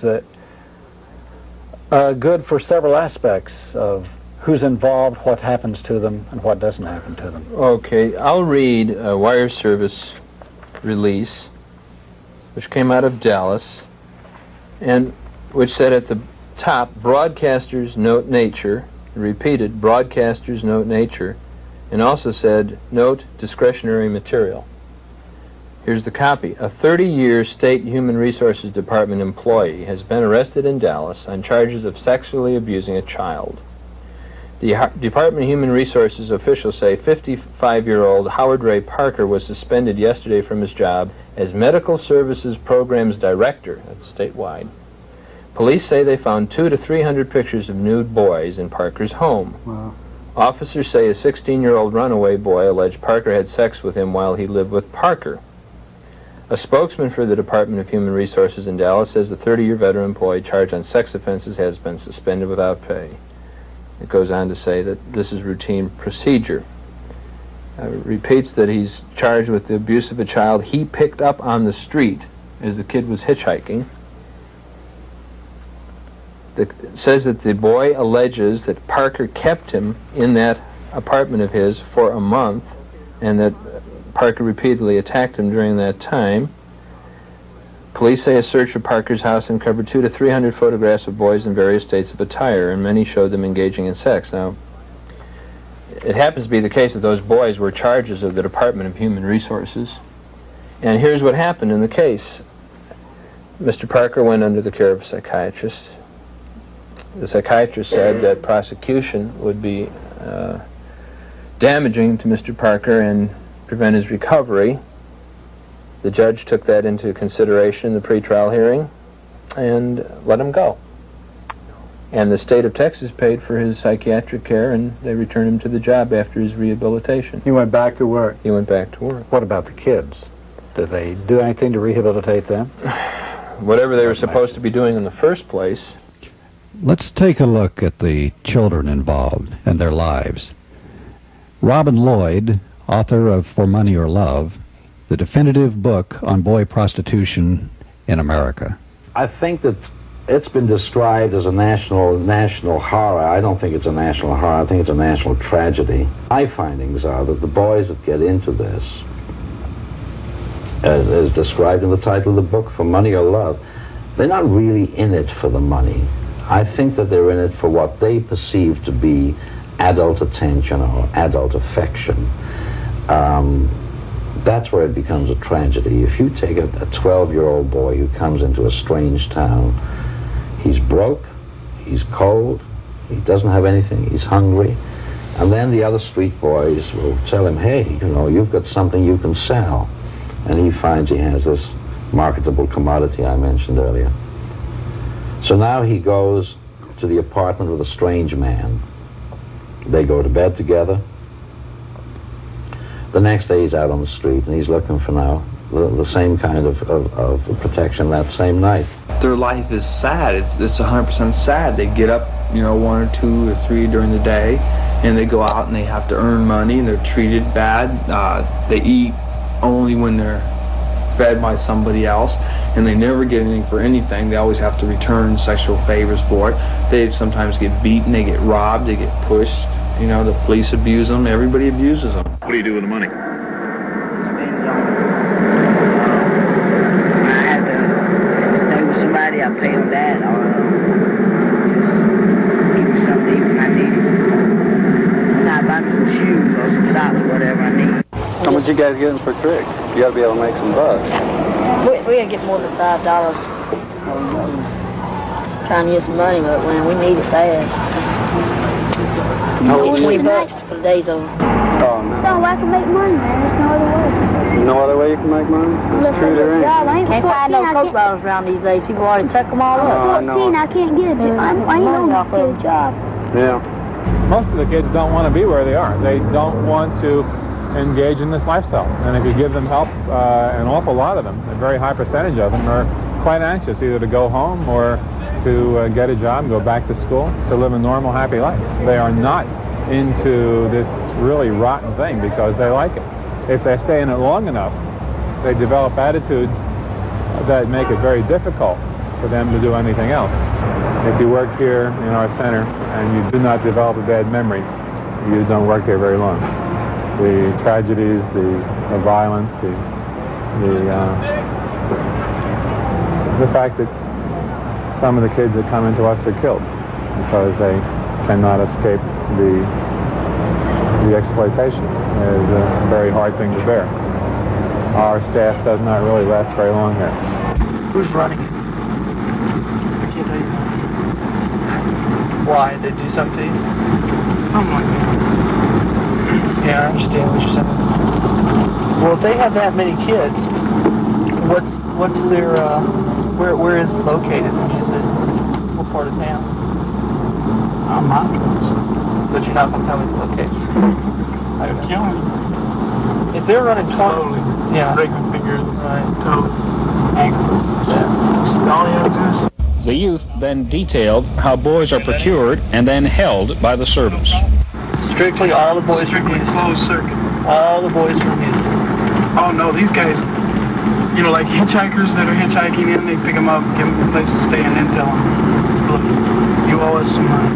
good for several aspects of who's involved, what happens to them, and what doesn't happen to them. Okay, I'll read a wire service release which came out of Dallas, and which said at the top, broadcasters note nature, repeated, broadcasters note nature, and also said, note discretionary material. Here's the copy. A 30-year State Human Resources Department employee has been arrested in Dallas on charges of sexually abusing a child. The Department of Human Resources officials say 55-year-old Howard Ray Parker was suspended yesterday from his job as Medical Services Programs Director, that's statewide. Police say they found 200 to 300 pictures of nude boys in Parker's home. Wow. Officers say a 16-year-old runaway boy alleged Parker had sex with him while he lived with Parker. A spokesman for the Department of Human Resources in Dallas says the 30-year veteran employee charged on sex offenses has been suspended without pay. It goes on to say that this is routine procedure. It repeats that he's charged with the abuse of a child he picked up on the street as the kid was hitchhiking. says that the boy alleges that Parker kept him in that apartment of his for a month, and that Parker repeatedly attacked him during that time. Police say a search of Parker's house uncovered 200 to 300 photographs of boys in various states of attire, and many showed them engaging in sex. Now, it happens to be the case that those boys were charges of the Department of Human Resources. And here's what happened in the case. Mr. Parker went under the care of a psychiatrist. The psychiatrist said that prosecution would be damaging to Mr. Parker and prevent his recovery. The judge took that into consideration in the pretrial hearing and let him go. And the state of Texas paid for his psychiatric care, and they returned him to the job after his rehabilitation. He went back to work. He went back to work. What about the kids? Did they do anything to rehabilitate them? Whatever they were supposed to be doing in the first place. Let's take a look at the children involved and their lives. Robin Lloyd, author of For Money or Love, the definitive book on boy prostitution in America. I think that it's been described as a national horror. I don't think it's a national horror. I think it's a national tragedy. My findings are that the boys that get into this, as described in the title of the book, For Money or Love, they're not really in it for the money. I think that they're in it for what they perceive to be adult attention or adult affection. That's where it becomes a tragedy. If you take a 12-year-old boy who comes into a strange town, he's broke, he's cold, he doesn't have anything, he's hungry, and then the other street boys will tell him, hey, you know, you've got something you can sell. And he finds he has this marketable commodity I mentioned earlier. So now he goes to the apartment with a strange man. They go to bed together. The next day he's out on the street and he's looking for now the same kind of protection that same night. Their life is sad. It's 100% sad. They get up, you know, 1 or 2 or 3 during the day, and they go out and they have to earn money, and they're treated bad. They eat only when they're fed by somebody else, and they never get anything for anything. They always have to return sexual favors for it. They sometimes get beaten, they get robbed, they get pushed. You know, the police abuse them, everybody abuses them. What do you do with the money? When I have to stay with somebody, I pay them that, or just give me something to eat when I need it. And I buy me some shoes or some socks, whatever I need. How much you guys getting for tricks? You gotta be able to make some bucks. We gotta get more than $5. Trying to get some money, but when we need it bad. $20 for the day's over. Oh, no. No, I can make money, man. There's no other way. No other way you can make money? That's true, there ain't. Can't find no Coke bottles around these days. People already took them all up. At 14, I can't get a job. I ain't old enough to get a job. Yeah. Most of the kids don't want to be where they are. They don't want to engage in this lifestyle. And if you give them help, an awful lot of them, a very high percentage of them, are quite anxious either to go home or to get a job, go back to school, to live a normal, happy life. They are not into this really rotten thing because they like it. If they stay in it long enough, they develop attitudes that make it very difficult for them to do anything else. If you work here in our center and you do not develop a bad memory, you don't work here very long. The tragedies, the violence, the fact that some of the kids that come into us are killed because they cannot escape the exploitation is a very hard thing to bear. Our staff does not really last very long here. Who's running it? I can't tell you. Why? Did they do something to you? Something like that. Yeah, I understand what you're saying. Well, if they have that many kids, what's their where is it located? Is it what part of town? I'm not. But you're not going to tell me the location. They're killing them. If they're running 20... Slowly. Yeah. Breaking fingers, right. Toes, ankles. Yeah. All you have to do is... The youth then detailed how boys are procured and then held by the servants. Strictly all the boys from Houston. Closed circuit. All the boys from Houston. Oh, no, these guys, you know, like hitchhikers that are hitchhiking in, they pick them up, give them a place to stay, and then tell them, look, lowest of mine.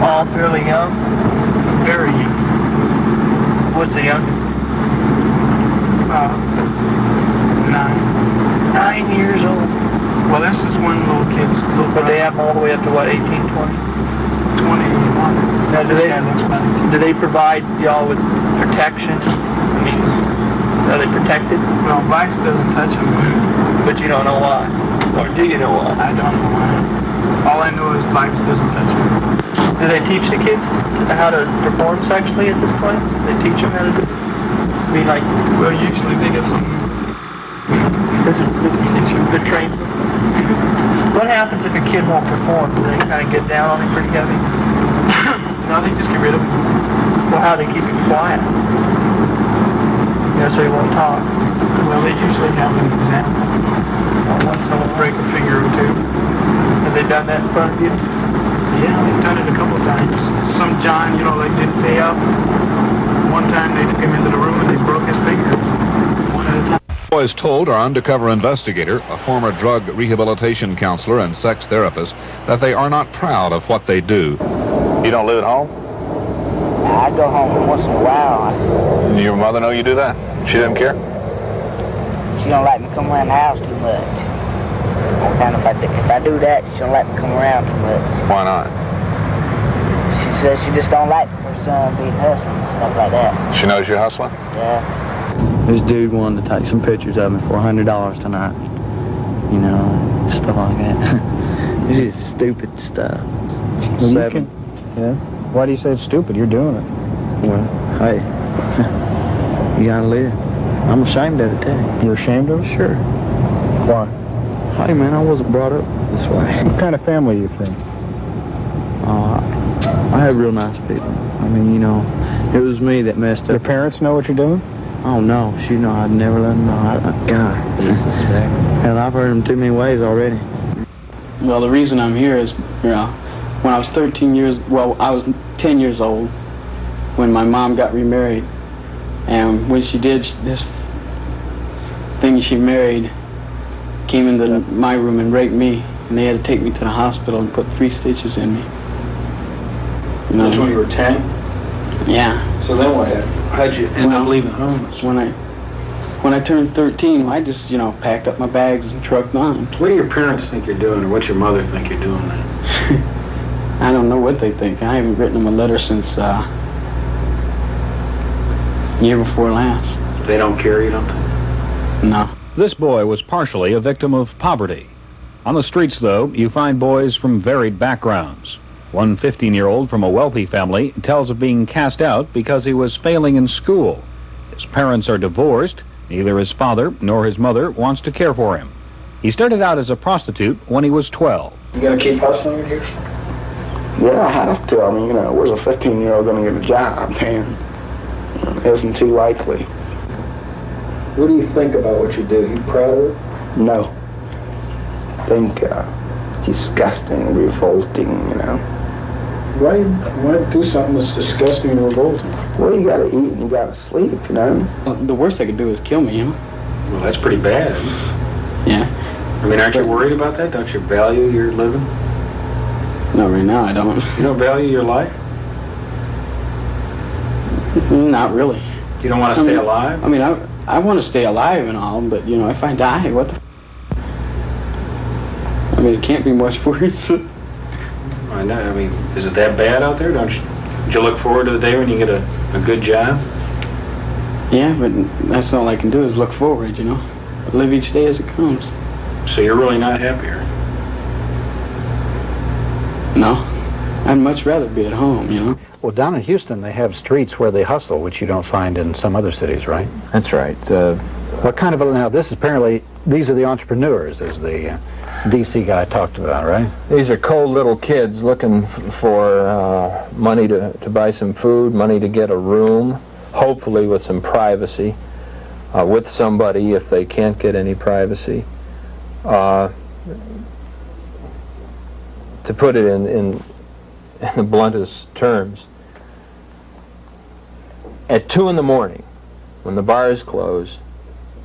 All fairly young? Very young. What's the youngest? 9 years old. Well, this is one little kid's little But they have them all the way up to what, 18, 20? 21. Now, do they provide y'all with protection? I mean, are they protected? Well, Vice doesn't touch them. But you don't know why? Or do you know why? I don't know why. All I know is Vice doesn't touch them. Do they teach the kids how to perform sexually at this place? They teach them how to do it? I mean, like... Well, usually they get some... They're trained. What happens if a kid won't perform? Do they kind of get down on him pretty heavy? No, they just get rid of him. Well, how do they keep him quiet? So he won't talk. Well, they usually have an example. Once in a while. Break a finger or two. Have they done that in front of you? Yeah, they've done it a couple of times. Some John, they didn't pay up. One time they took him into the room and they broke his finger. One at a time. Boys told our undercover investigator, a former drug rehabilitation counselor and sex therapist, that they are not proud of what they do. You don't live at home? I go home once in a while. Your mother know you do that? She doesn't care? She don't like me come around the house too much. And if I do that, she don't like me come around too much. Why not? She says she just don't like her son being hustling and stuff like that. She knows you're hustling? Yeah. This dude wanted to take some pictures of me for $100 tonight. Stuff like that. It's just stupid stuff. Yeah. Why do you say it's stupid? You're doing it. Well, hey, you gotta live. I'm ashamed of it, too. You're ashamed of it? Sure. Why? Hey, man, I wasn't brought up this way. What kind of family are you from? I have real nice people. I mean, it was me that messed up. Your parents know what you're doing? Oh, no. I'd never let them know. God. Hell, I've heard them too many ways already. Well, the reason I'm here is, when I was 10 years old when my mom got remarried. And when she did, this thing she married came into my room and raped me. And they had to take me to the hospital and put 3 stitches in me. That's when you were 10? Yeah. So then what happened? How'd you end up leaving home? When I turned 13, I just, packed up my bags and trucked on. What do your parents think you're doing, or what's your mother think you're doing then? I don't know what they think. I haven't written them a letter since year before last. They don't care, you don't think? No. This boy was partially a victim of poverty. On the streets, though, you find boys from varied backgrounds. One 15-year-old from a wealthy family tells of being cast out because he was failing in school. His parents are divorced. Neither his father nor his mother wants to care for him. He started out as a prostitute when he was 12. You gotta keep hustling here? Yeah, I have to. I mean, where's a 15-year-old going to get a job, man? It isn't too likely. What do you think about what you do? You proud of it? No. I think disgusting, revolting, Why do something that's disgusting and revolting? Well, you gotta eat and you gotta sleep, The worst they could do is kill me, Well, that's pretty bad. Yeah. I mean, aren't you worried about that? Don't you value your living? No, right now I don't. You don't value your life? Not really. You don't want to stay alive? I mean, I want to stay alive and all, but, if I die, what the... I mean, it can't be much worse. I know. I mean, is it that bad out there? Don't you look forward to the day when you get a good job? Yeah, but that's all I can do is look forward, Live each day as it comes. So you're really not happy here? No. I'd much rather be at home, Well, down in Houston, they have streets where they hustle, which you don't find in some other cities, right? That's right. What kind of now? This is apparently these are the entrepreneurs, as the D.C. guy talked about, right? These are cold little kids looking for money to buy some food, money to get a room, hopefully with some privacy, with somebody if they can't get any privacy. To put it in the bluntest terms, at 2 in the morning, when the bars close,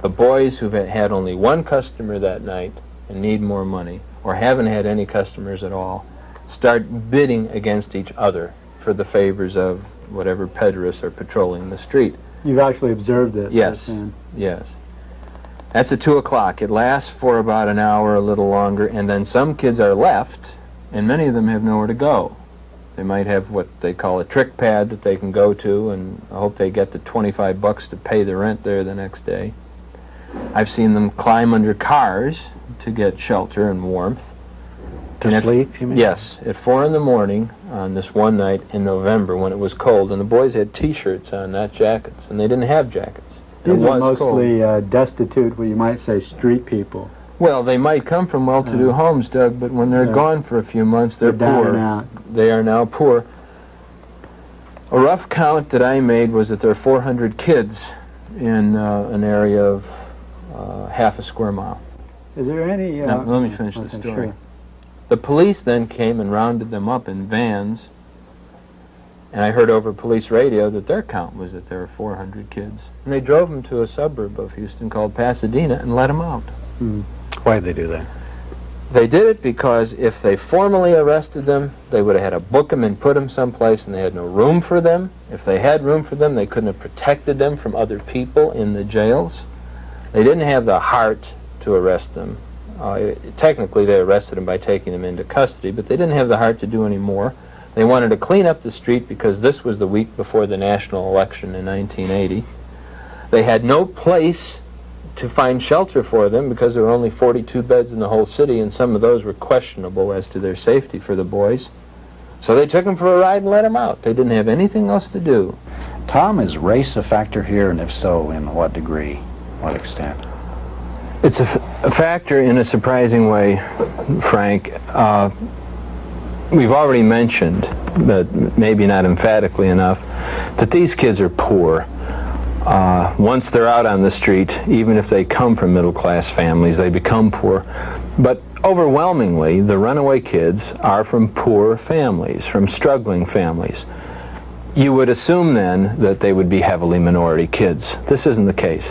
the boys who've had only one customer that night and need more money, or haven't had any customers at all, start bidding against each other for the favors of whatever pederasts are patrolling the street. You've actually observed this? Yes, yes. That's at 2 o'clock. It lasts for about an hour, a little longer, and then some kids are left, and many of them have nowhere to go. They might have what they call a trick pad that they can go to, and I hope they get the $25 to pay the rent there the next day. I've seen them climb under cars to get shelter and warmth. To sleep, you mean? Yes, at 4 in the morning on this one night in November when it was cold, and the boys had T-shirts on, not jackets, and they didn't have jackets. These are mostly destitute, well, you might say street people. Well, they might come from well-to-do homes, Doug, but when they're gone for a few months, they're down poor. and out. They are now poor. A rough count that I made was that there are 400 kids in an area of half a square mile. Is there any... Now, let me finish the story. Sure. The police then came and rounded them up in vans, and I heard over police radio that their count was that there were 400 kids. And they drove them to a suburb of Houston called Pasadena and let them out. Why did they do that? They did it because if they formally arrested them, they would have had to book them and put them someplace, and they had no room for them. If they had room for them, they couldn't have protected them from other people in the jails. They didn't have the heart to arrest them. Technically, they arrested them by taking them into custody, but they didn't have the heart to do any more. They wanted to clean up the street because this was the week before the national election in 1980. They had no place to find shelter for them because there were only 42 beds in the whole city, and some of those were questionable as to their safety for the boys. So they took them for a ride and let them out. They didn't have anything else to do. Tom, is race a factor here, and if so, in what degree, what extent? It's a factor in a surprising way, Frank. We've already mentioned, but maybe not emphatically enough, that these kids are poor. Once they're out on the street, even if they come from middle-class families, they become poor. But overwhelmingly, the runaway kids are from poor families, from struggling families. You would assume then that they would be heavily minority kids. This isn't the case.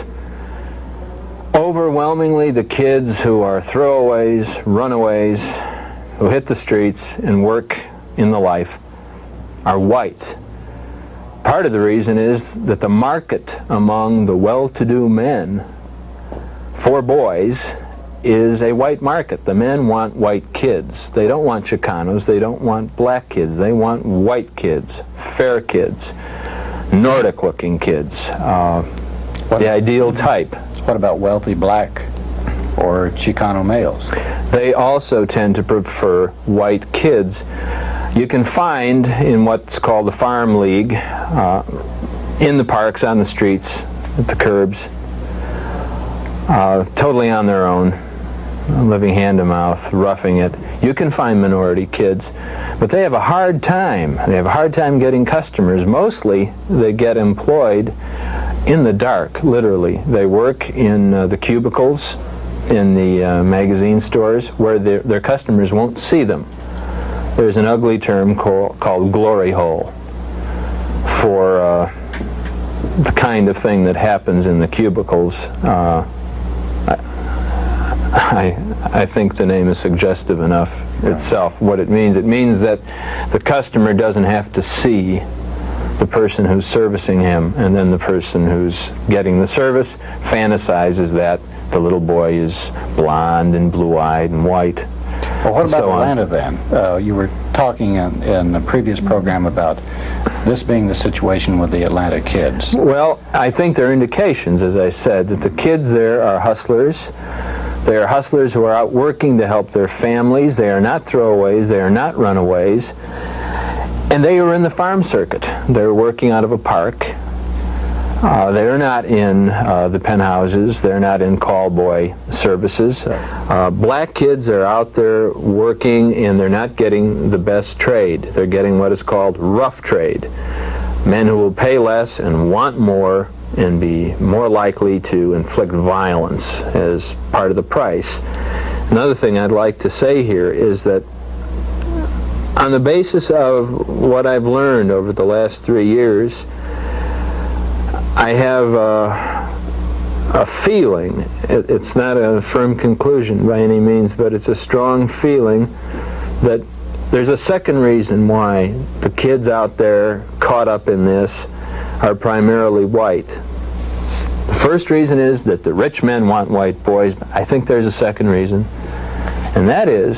Overwhelmingly, the kids who are throwaways, runaways, who hit the streets and work in the life are white. Part of the reason is that the market among the well-to-do men for boys is a white market. The men want white kids. They don't want Chicanos. They don't want black kids. They want white kids, fair kids, Nordic-looking kids, the ideal type. What about wealthy black or Chicano males? They also tend to prefer white kids. You can find in what's called the Farm League, in the parks, on the streets, at the curbs, totally on their own, living hand-to-mouth, roughing it. You can find minority kids, but they have a hard time. They have a hard time getting customers. Mostly, they get employed in the dark, literally. They work in the cubicles in the magazine stores where their customers won't see them. There's an ugly term called glory hole for the kind of thing that happens in the cubicles. I think the name is suggestive enough itself. What it means that the customer doesn't have to see the person who's servicing him, and then the person who's getting the service fantasizes that the little boy is blonde and blue-eyed and white. Well, what about Atlanta then? You were talking in the previous program about this being the situation with the Atlanta kids. Well, I think there are indications, as I said, that the kids there are hustlers. They are hustlers who are out working to help their families. They are not throwaways. They are not runaways. And they are in the farm circuit. They're working out of a park. They're not in the penthouses. They're not in call boy services. Black kids are out there working, and they're not getting the best trade. They're getting what is called rough trade. Men who will pay less and want more and be more likely to inflict violence as part of the price. Another thing I'd like to say here is that on the basis of what I've learned over the last 3 years, I have a feeling, it's not a firm conclusion by any means, but it's a strong feeling that There's a second reason why the kids out there caught up in this are primarily white. The first reason is that the rich men want white boys. I think there's a second reason, and that is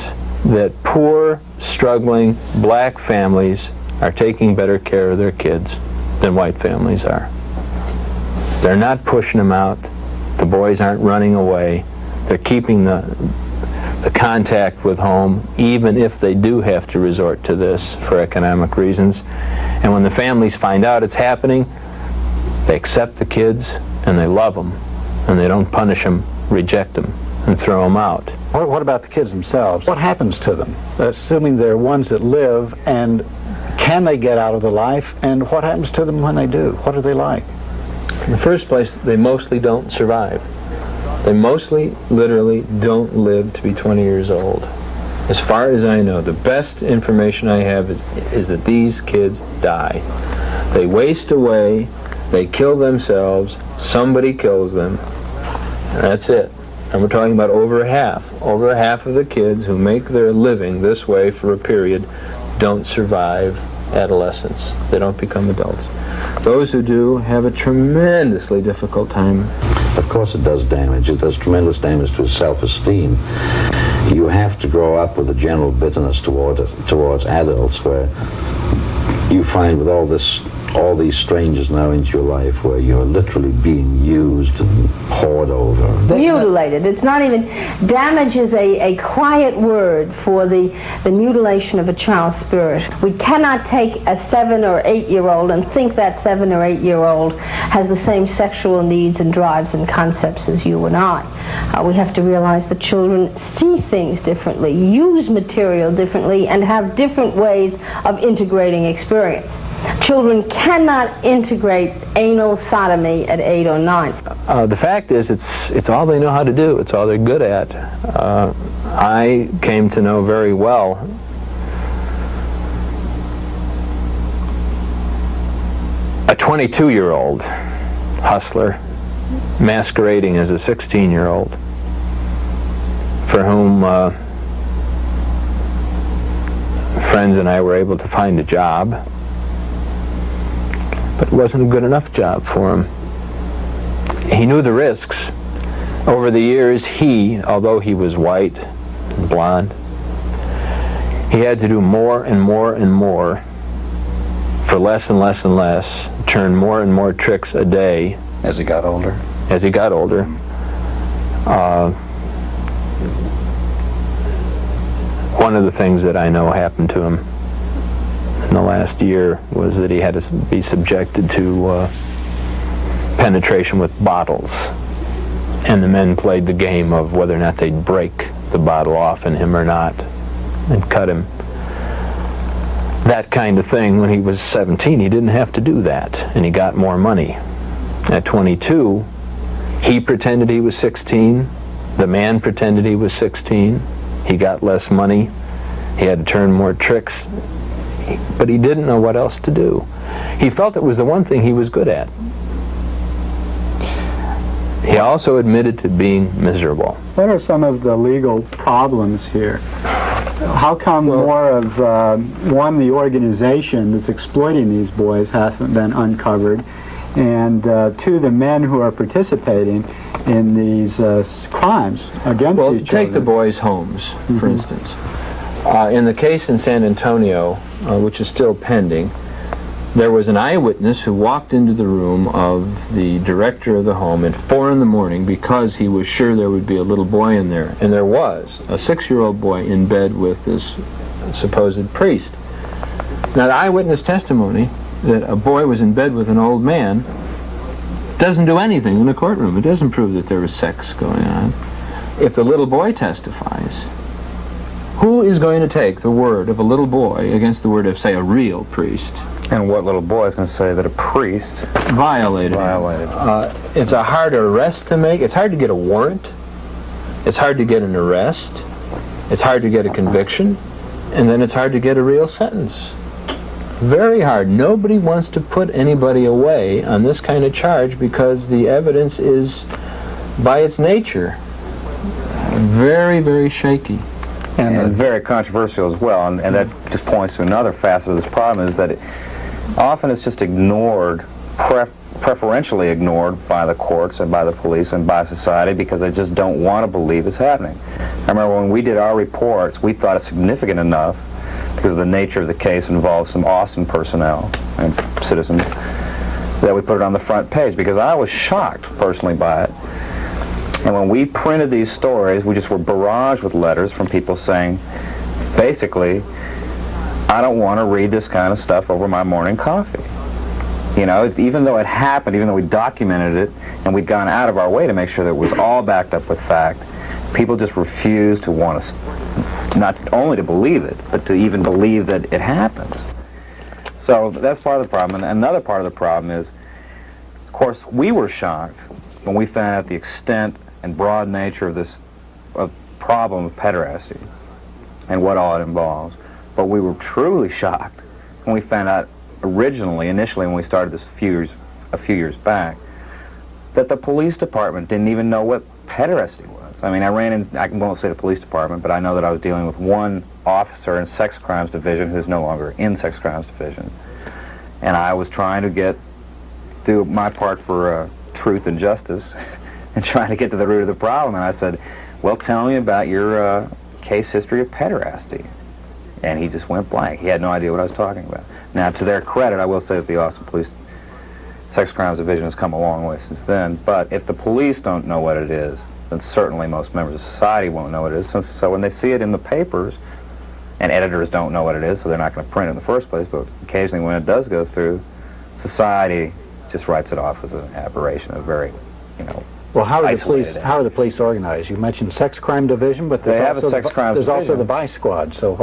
that poor, struggling black families are taking better care of their kids than white families are. They're not pushing them out. The boys aren't running away. They're keeping the contact with home, even if they do have to resort to this for economic reasons. And when the families find out it's happening, they accept the kids and they love them, and they don't punish them, reject them, and throw them out. What about the kids themselves? What happens to them? Assuming they're ones that live, and can they get out of the life, and what happens to them when they do? What are they like? In the first place, they mostly don't survive. They mostly, literally, don't live to be 20 years old. As far as I know, the best information I have is that these kids die. They waste away, they kill themselves, somebody kills them, and that's it. And we're talking about over half of the kids who make their living this way for a period don't survive adolescence. They don't become adults. Those who do have a tremendously difficult time. Of course it does damage. It does tremendous damage to self-esteem. You have to grow up with a general bitterness towards adults, where you find with all these strangers now into your life, where you're literally being used and poured over. Mutilated. It's not even... Damage is a quiet word for the mutilation of a child's spirit. We cannot take a 7 or 8-year-old and think that 7 or 8-year-old has the same sexual needs and drives and concepts as you and I. We have to realize that children see things differently, use material differently, and have different ways of integrating experience. Children cannot integrate anal sodomy at 8 or 9. The fact is, it's all they know how to do. It's all they're good at. I came to know very well a 22-year-old hustler masquerading as a 16-year-old for whom friends and I were able to find a job. But it wasn't a good enough job for him. He knew the risks. Over the years, although he was white and blonde, he had to do more and more and more for less and less and less, turn more and more tricks a day. As he got older? As he got older. One of the things that I know happened to him in the last year was that he had to be subjected to penetration with bottles, and the men played the game of whether or not they'd break the bottle off in him or not and cut him. That kind of thing. When he was 17, he didn't have to do that, and he got more money. At 22, he pretended he was 16, the man pretended he was 16, he got less money, he had to turn more tricks, but he didn't know what else to do. He felt it was the one thing he was good at. He also admitted to being miserable. What are some of the legal problems here? How come more of, the organization that's exploiting these boys hasn't been uncovered, and two, the men who are participating in these crimes against each other? Take the boys' homes, for instance. In the case in San Antonio, which is still pending, there was an eyewitness who walked into the room of the director of the home at 4 in the morning because he was sure there would be a little boy in there. And there was a 6-year-old boy in bed with this supposed priest. Now, the eyewitness testimony that a boy was in bed with an old man doesn't do anything in the courtroom. It doesn't prove that there was sex going on. If the little boy testifies, who is going to take the word of a little boy against the word of, say, a real priest? And what little boy is going to say that a priest violated. It's a hard arrest to make. It's hard to get a warrant. It's hard to get an arrest. It's hard to get a conviction. And then it's hard to get a real sentence. Very hard. Nobody wants to put anybody away on this kind of charge because the evidence is, by its nature, very, very shaky. And very controversial as well, and that just points to another facet of this problem, is that often it's just ignored, preferentially ignored by the courts and by the police and by society, because they just don't want to believe it's happening. I remember when we did our reports, we thought it significant enough, because of the nature of the case involves some Austin personnel and citizens, that we put it on the front page, because I was shocked personally by it. And when we printed these stories, we just were barraged with letters from people saying, basically, I don't want to read this kind of stuff over my morning coffee. You know, even though it happened, even though we documented it, and we'd gone out of our way to make sure that it was all backed up with fact, people just refused to want us, not only to believe it, but to even believe that it happens. So that's part of the problem. And another part of the problem is, of course, we were shocked when we found out the extent and broad nature of this problem of pederasty and what all it involves. But we were truly shocked when we found out initially when we started this a few years back, that the police department didn't even know what pederasty was. I mean, I won't say the police department, but I know that I was dealing with one officer in sex crimes division who's no longer in sex crimes division. And I was trying to do my part for truth and justice and trying to get to the root of the problem. And I said, well, tell me about your case history of pederasty. And he just went blank. He had no idea what I was talking about. Now, to their credit, I will say that the Austin Police Sex Crimes Division has come a long way since then. But if the police don't know what it is, then certainly most members of society won't know what it is. So when they see it in the papers, and editors don't know what it is, so they're not going to print it in the first place, but occasionally when it does go through, society just writes it off as an aberration, a very, well, how are the police organized? You mentioned sex crime division, but they have a sex crimes division. There's also the vice squad. So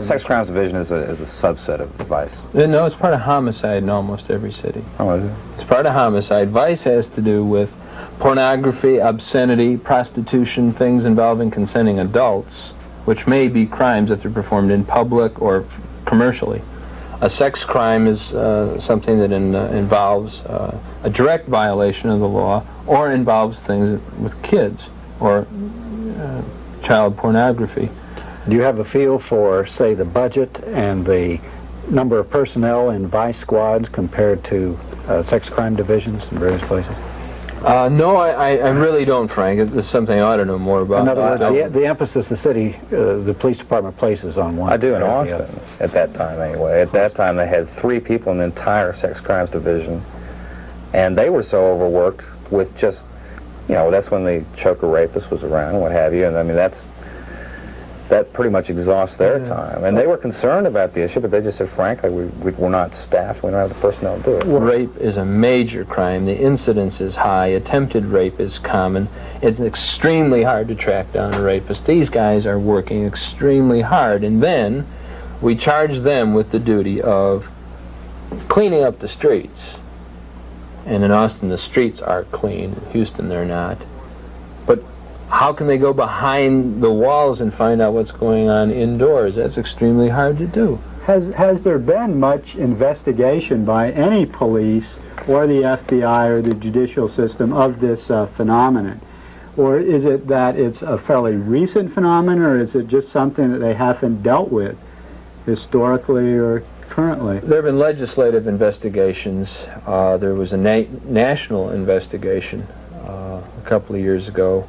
sex crimes division is a subset of vice. No, it's part of homicide in almost every city. Oh, is it? It's part of homicide. Vice has to do with pornography, obscenity, prostitution, things involving consenting adults, which may be crimes if they're performed in public or commercially. A sex crime is something that involves a direct violation of the law or involves things with kids or child pornography. Do you have a feel for, say, the budget and the number of personnel in vice squads compared to sex crime divisions in various places? No, I really don't, Frank. It's something I ought to know more about. In other words, the emphasis the police department places on one. I do in Austin, at that time anyway. At that time they had 3 people in the entire sex crimes division, and they were so overworked with just, that's when the choker rapist was around and what have you, and I mean that pretty much exhausts their time. And they were concerned about the issue, but they just said, frankly, we're not staffed. We don't have the personnel to do it. Rape is a major crime. The incidence is high. Attempted rape is common. It's extremely hard to track down a rapist. These guys are working extremely hard. And then we charge them with the duty of cleaning up the streets. And in Austin, the streets are clean. In Houston, they're not. But how can they go behind the walls and find out what's going on indoors? That's extremely hard to do. Has there been much investigation by any police or the FBI or the judicial system of this phenomenon? Or is it that it's a fairly recent phenomenon, or is it just something that they haven't dealt with historically or currently? There have been legislative investigations. There was a national investigation a couple of years ago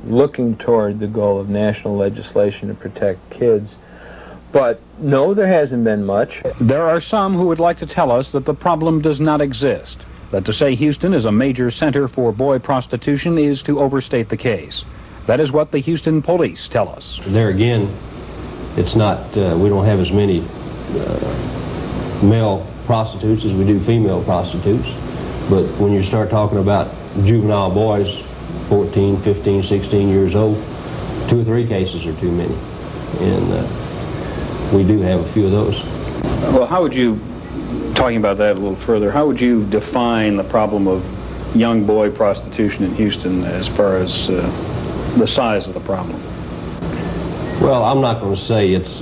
looking toward the goal of national legislation to protect kids. But no, there hasn't been much. There are some who would like to tell us that the problem does not exist, that to say Houston is a major center for boy prostitution is to overstate the case. That is what the Houston police tell us. There again, it's not, we don't have as many male prostitutes as we do female prostitutes, but when you start talking about juvenile boys, 14, 15, 16 years old, 2 or 3 cases are too many, and we do have a few of those. Well, how would you, talking about that a little further, how would you define the problem of young boy prostitution in Houston as far as the size of the problem? Well, I'm not going to say it's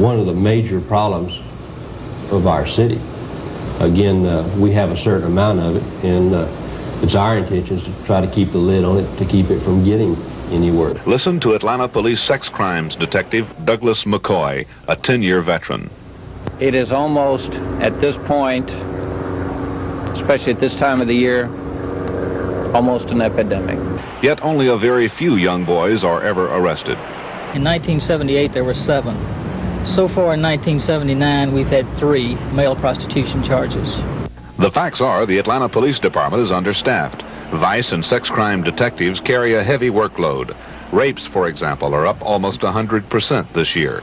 one of the major problems of our city. Again, we have a certain amount of it, and it's our intention to try to keep the lid on it, to keep it from getting any work. Listen to Atlanta Police sex crimes detective Douglas McCoy, a 10-year veteran. It is almost, at this point, especially at this time of the year, almost an epidemic. Yet only a very few young boys are ever arrested. In 1978, there were 7. So far in 1979, we've had 3 male prostitution charges. The facts are the Atlanta Police Department is understaffed. Vice and sex crime detectives carry a heavy workload. Rapes, for example, are up almost 100% this year.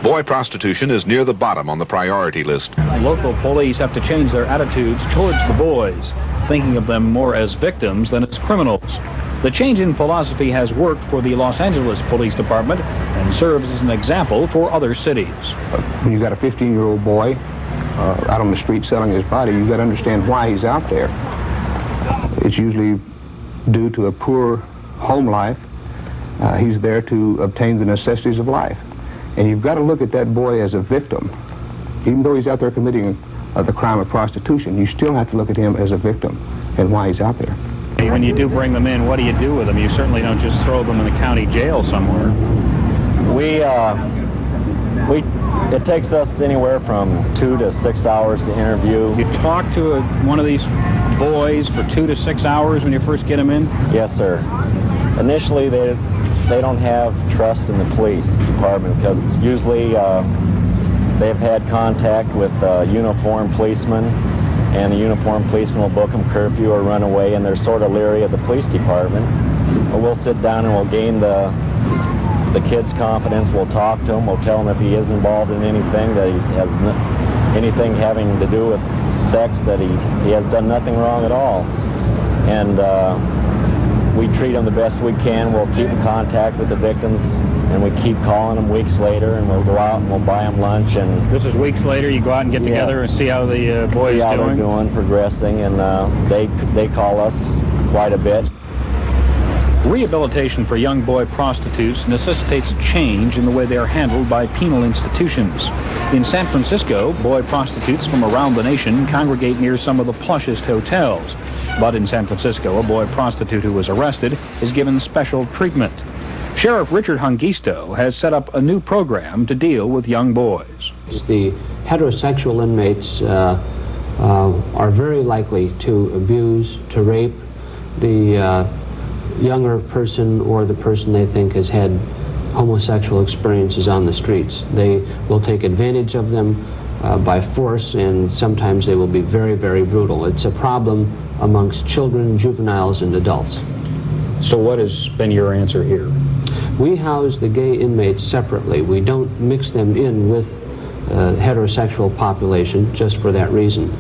Boy prostitution is near the bottom on the priority list. Local police have to change their attitudes towards the boys, thinking of them more as victims than as criminals. The change in philosophy has worked for the Los Angeles Police Department and serves as an example for other cities. When you've got a 15-year-old boy out on the street selling his body, you've got to understand why he's out there. It's usually due to a poor home life. He's there to obtain the necessities of life. And you've got to look at that boy as a victim. Even though he's out there committing the crime of prostitution, you still have to look at him as a victim and why he's out there. When you do bring them in, what do you do with them? You certainly don't just throw them in the county jail somewhere. It takes us anywhere from 2 to 6 hours to interview. You talk to one of these boys for 2 to 6 hours when you first get them in? Yes, sir. Initially, they don't have trust in the police department because usually they've had contact with uniformed policemen, and the uniformed policeman will book them curfew or run away, and they're sort of leery of the police department. But we'll sit down and we'll gain the kid's confidence. We'll talk to him. We'll tell him if he is involved in anything, that he has anything having to do with sex, that he has done nothing wrong at all. And we treat them the best we can. We'll keep in contact with the victims, and we keep calling them weeks later, and we'll go out and we'll buy them lunch. And this is weeks later. You go out and get together and see how the boys see how doing. They're doing, progressing, and they call us quite a bit. Rehabilitation for young boy prostitutes necessitates a change in the way they are handled by penal institutions. In San Francisco, boy prostitutes from around the nation congregate near some of the plushest hotels. But in San Francisco, a boy prostitute who was arrested is given special treatment. Sheriff Richard Hungisto has set up a new program to deal with young boys. The heterosexual inmates are very likely to abuse, to rape the younger person or the person they think has had homosexual experiences on the streets. They will take advantage of them by force, and sometimes they will be very, very brutal. It's a problem amongst children, juveniles, and adults. So what has been your answer here? We house the gay inmates separately. We don't mix them in with heterosexual population just for that reason.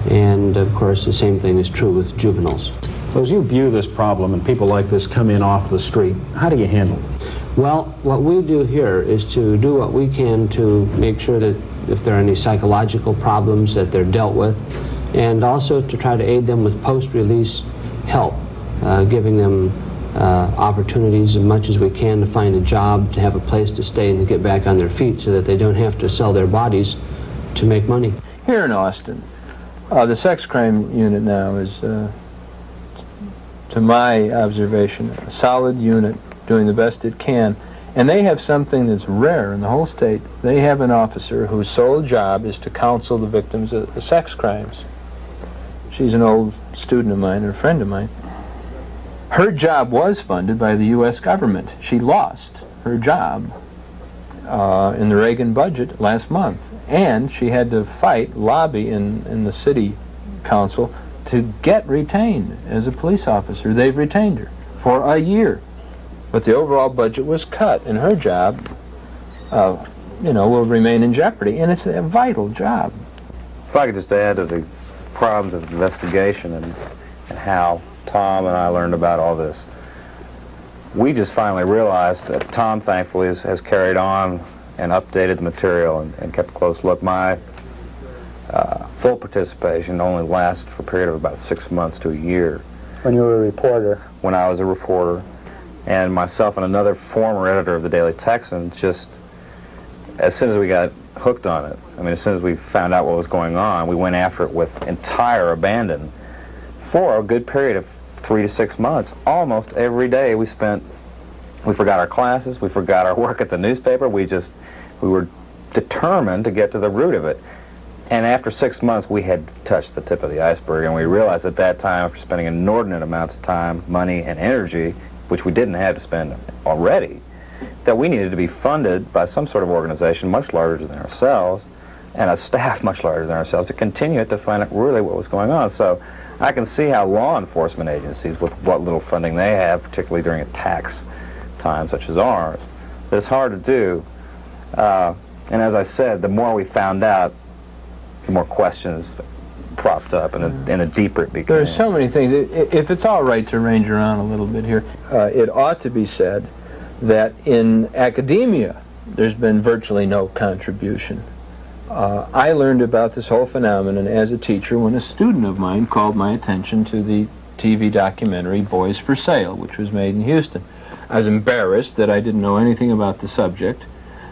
And of course the same thing is true with juveniles. So as you view this problem and people like this come in off the street, how do you handle it? Well, what we do here is to do what we can to make sure that if there are any psychological problems that they're dealt with, and also to try to aid them with post-release help, giving them opportunities as much as we can to find a job, to have a place to stay, and to get back on their feet so that they don't have to sell their bodies to make money. Here in Austin, the sex crime unit now is, to my observation, a solid unit doing the best it can. And they have something that's rare in the whole state. They have an officer whose sole job is to counsel the victims of sex crimes. She's an old student of mine, or a friend of mine. Her job was funded by the U.S. government. She lost her job in the Reagan budget last month. And she had to lobby in the city council to get retained as a police officer. They've retained her for a year. But the overall budget was cut, and her job, will remain in jeopardy. And it's a vital job. If I could just add to the problems of investigation and how Tom and I learned about all this. We just finally realized that Tom, thankfully, has carried on and updated the material and kept a close look. My full participation only lasted for a period of about 6 months to a year. When you were a reporter? When I was a reporter. And myself and another former editor of the Daily Texan, just as soon as we got hooked on it, as soon as we found out what was going on, we went after it with entire abandon for a good period of 3 to 6 months. Almost every day we spent We forgot our classes. We forgot our work at the newspaper. We were determined to get to the root of it. And after 6 months, we had touched the tip of the iceberg, and we realized at that time, after spending inordinate amounts of time, money, and energy, which we didn't have to spend already, that we needed to be funded by some sort of organization much larger than ourselves, and a staff much larger than ourselves, to continue it to find out really what was going on. So I can see how law enforcement agencies, with what little funding they have, particularly during a tax time such as ours, that it's hard to do. And as I said, the more we found out, the more questions propped up, and the deeper it became. There's so many things. If it's all right to range around a little bit here, it ought to be said that in academia, there's been virtually no contribution. I learned about this whole phenomenon as a teacher when a student of mine called my attention to the TV documentary Boys for Sale, which was made in Houston. I was embarrassed that I didn't know anything about the subject,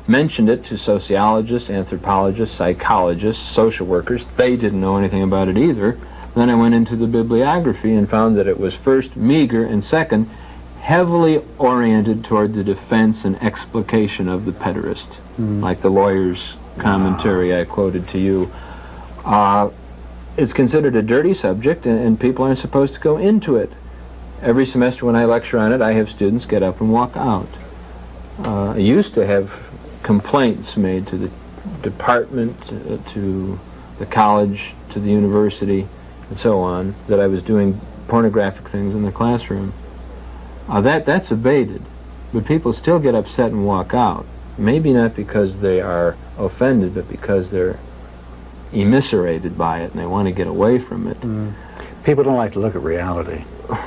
mentioned it to sociologists, anthropologists, psychologists, social workers. They didn't know anything about it either. Then I went into the bibliography and found that it was first meager, and second, heavily oriented toward the defense and explication of the pederast, like the lawyer's commentary I quoted to you. It's considered a dirty subject, and people aren't supposed to go into it. Every semester when I lecture on it, I have students get up and walk out. I used to have complaints made to the department, to the college, to the university, and so on, that I was doing pornographic things in the classroom. That's abated, but people still get upset and walk out. Maybe not because they are offended, but because they're eviscerated by it and they want to get away from it. People don't like to look at reality.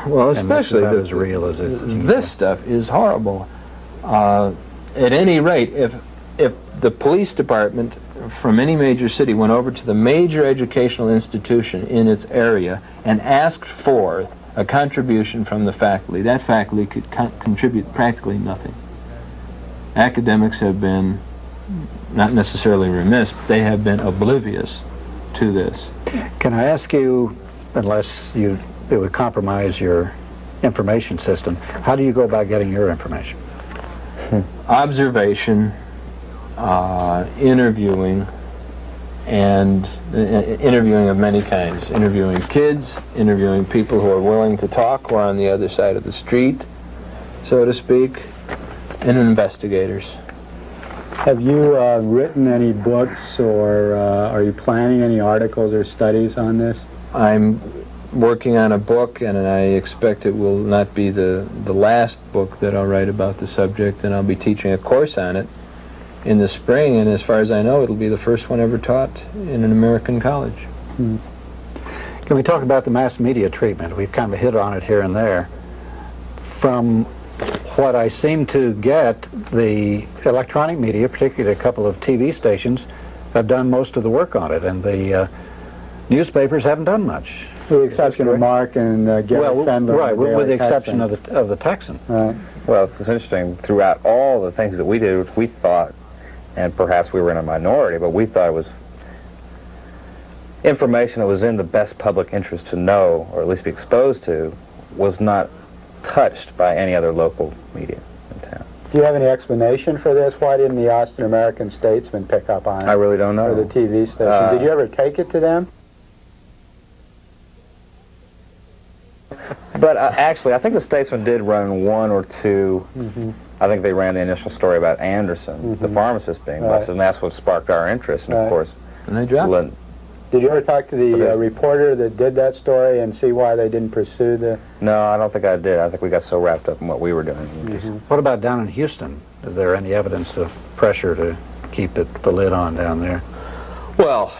Well, especially as real as it. This stuff is horrible. At any rate, if the police department from any major city went over to the major educational institution in its area and asked for a contribution from the faculty, that faculty could contribute practically nothing. Academics have been not necessarily remiss, but they have been oblivious to this. Can I ask you, unless it would compromise your information system, how do you go about getting your information? Observation, interviewing, and interviewing of many kinds. Interviewing kids, interviewing people who are willing to talk, who are on the other side of the street, so to speak, and investigators. Have you written any books, or are you planning any articles or studies on this? I'm working on a book, and I expect it will not be the last book that I'll write about the subject, and I'll be teaching a course on it in the spring, and as far as I know, it'll be the first one ever taught in an American college. Can we talk about the mass media treatment? We've kind of hit on it here and there. From what I seem to get, the electronic media, particularly a couple of TV stations, have done most of the work on it, and the newspapers haven't done much. With the exception of Mark and Gary Fendler. Right, with the exception of the Texan. Right. Well, it's interesting. Throughout all the things that we did, which we thought, and perhaps we were in a minority, but we thought it was information that was in the best public interest to know, or at least be exposed to, was not touched by any other local media in town. Do you have any explanation for this? Why didn't the Austin American Statesman pick up on it? I really don't know. Or the TV station? Did you ever take it to them? But actually, I think the Statesman did run one or two. I think they ran the initial story about Anderson, the pharmacist being busted, and that's what sparked our interest. And of course, and they dropped it. Did you ever talk to the reporter that did that story and see why they didn't pursue the... No, I don't think I did. I think we got so wrapped up in what we were doing. What about down in Houston? Is there any evidence of pressure to keep the lid on down there? Well,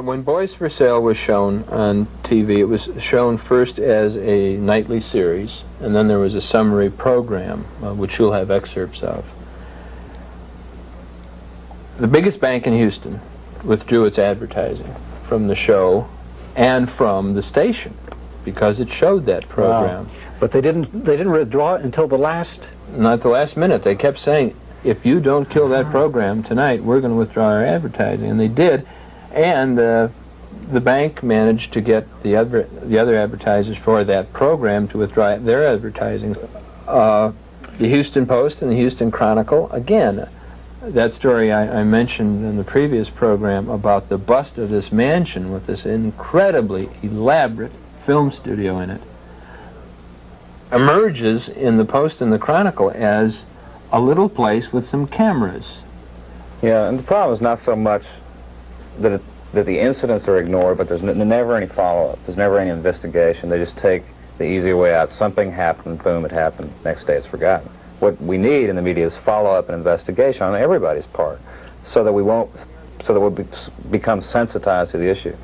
when Boys for Sale was shown on TV, it was shown first as a nightly series, and then there was a summary program, which you'll have excerpts of. The biggest bank in Houston withdrew its advertising from the show and from the station because it showed that program. Wow. But they didn't withdraw it until the last... Not the last minute. They kept saying, if you don't kill that program tonight, we're going to withdraw our advertising. And they did. And the bank managed to get the other advertisers for that program to withdraw their advertising. The Houston Post and the Houston Chronicle, again, that story I mentioned in the previous program about the bust of this mansion with this incredibly elaborate film studio in it, emerges in the Post and the Chronicle as a little place with some cameras. Yeah, and the problem is not so much that the incidents are ignored, but there's never any follow-up. There's never any investigation. They just take the easy way out. Something happened, boom, it happened. Next day it's forgotten. What we need in the media is follow-up and investigation on everybody's part, so that we'll become sensitized to the issue.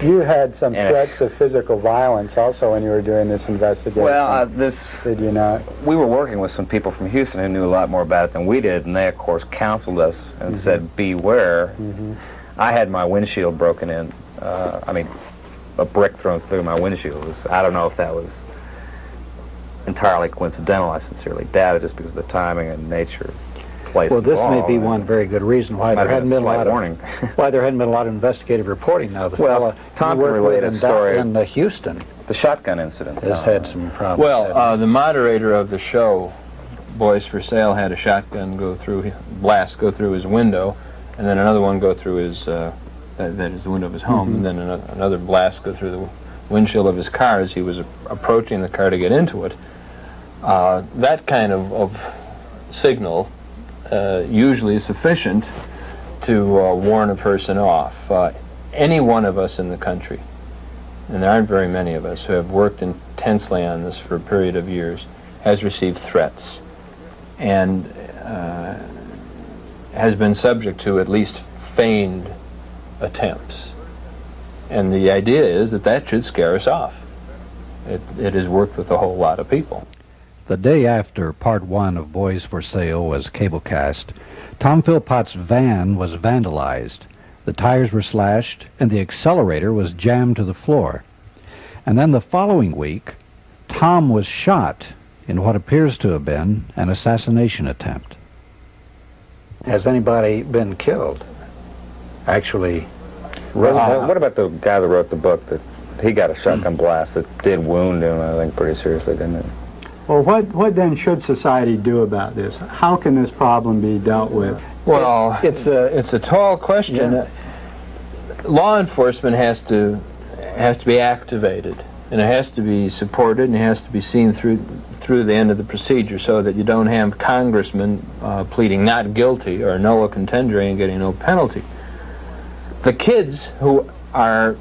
You had some threats of physical violence also when you were doing this investigation. Well, did you not? We were working with some people from Houston who knew a lot more about it than we did, and they, of course, counseled us and said, beware. I had my windshield broken in. I mean, a brick thrown through my windshield. I don't know if that was entirely coincidental. I sincerely doubt it, just because of the timing and nature of the place. Well, this may be one very good reason why there hadn't been a lot of investigative reporting. Now, well, Tom can relate a story in Houston. The shotgun incident has had some problems. Well, the moderator of the show, Boys for Sale, had a shotgun go through his window, and then another one go through his that is the window of his home, and then another blast go through the windshield of his car as he was approaching the car to get into it. That kind of signal usually is sufficient to warn a person off. Any one of us in the country, and there aren't very many of us who have worked intensely on this for a period of years, has received threats and has been subject to at least feigned attempts. And the idea is that should scare us off. It has worked with a whole lot of people. The day after Part 1 of Boys for Sale was cablecast, Tom Philpott's van was vandalized. The tires were slashed, and the accelerator was jammed to the floor. And then the following week, Tom was shot in what appears to have been an assassination attempt. Has anybody been killed? Actually, what about the guy that wrote the book that he got a shotgun blast that did wound him, I think, pretty seriously, didn't it? Well, what then should society do about this? How can this problem be dealt with? Well, it's a tall question. Yeah. Law enforcement has to be activated, and it has to be supported, and it has to be seen through the end of the procedure, so that you don't have congressmen pleading not guilty or nolle contendere and getting no penalty. The kids who are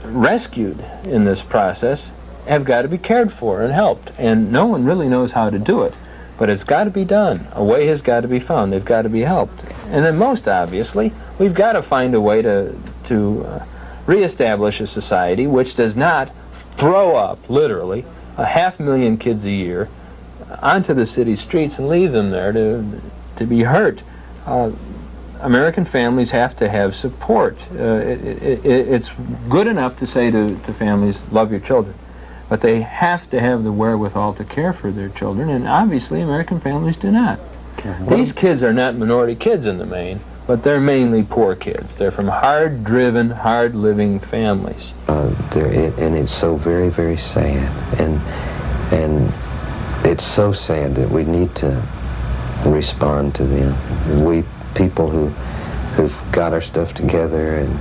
rescued in this process have got to be cared for and helped, and no one really knows how to do it, but it's got to be done. A way has got to be found. They've got to be helped. And then most obviously, we've got to find a way to reestablish a society which does not throw up, literally, 500,000 kids a year onto the city streets and leave them there to be hurt. American families have to have support. It's good enough to say to families, love your children, but they have to have the wherewithal to care for their children, and obviously American families do not. These kids are not minority kids in the main, but they're mainly poor kids. They're from hard-driven, hard-living families. And it's so very, very sad, and it's so sad that we need to respond to them. We people who've got our stuff together and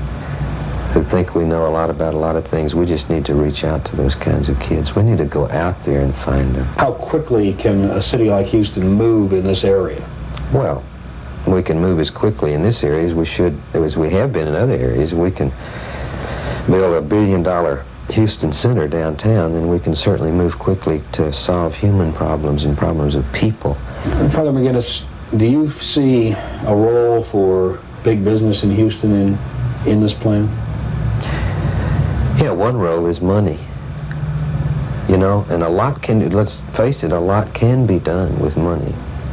who think we know a lot about a lot of things, we just need to reach out to those kinds of kids. We need to go out there and find them. How quickly can a city like Houston move in this area? Well, we can move as quickly in this area as we have been in other areas. We can build $1 billion Houston Center downtown, then we can certainly move quickly to solve human problems and problems of people. Father McGinnis, do you see a role for big business in Houston in this plan? Yeah, one role is money. You know, and let's face it, a lot can be done with money.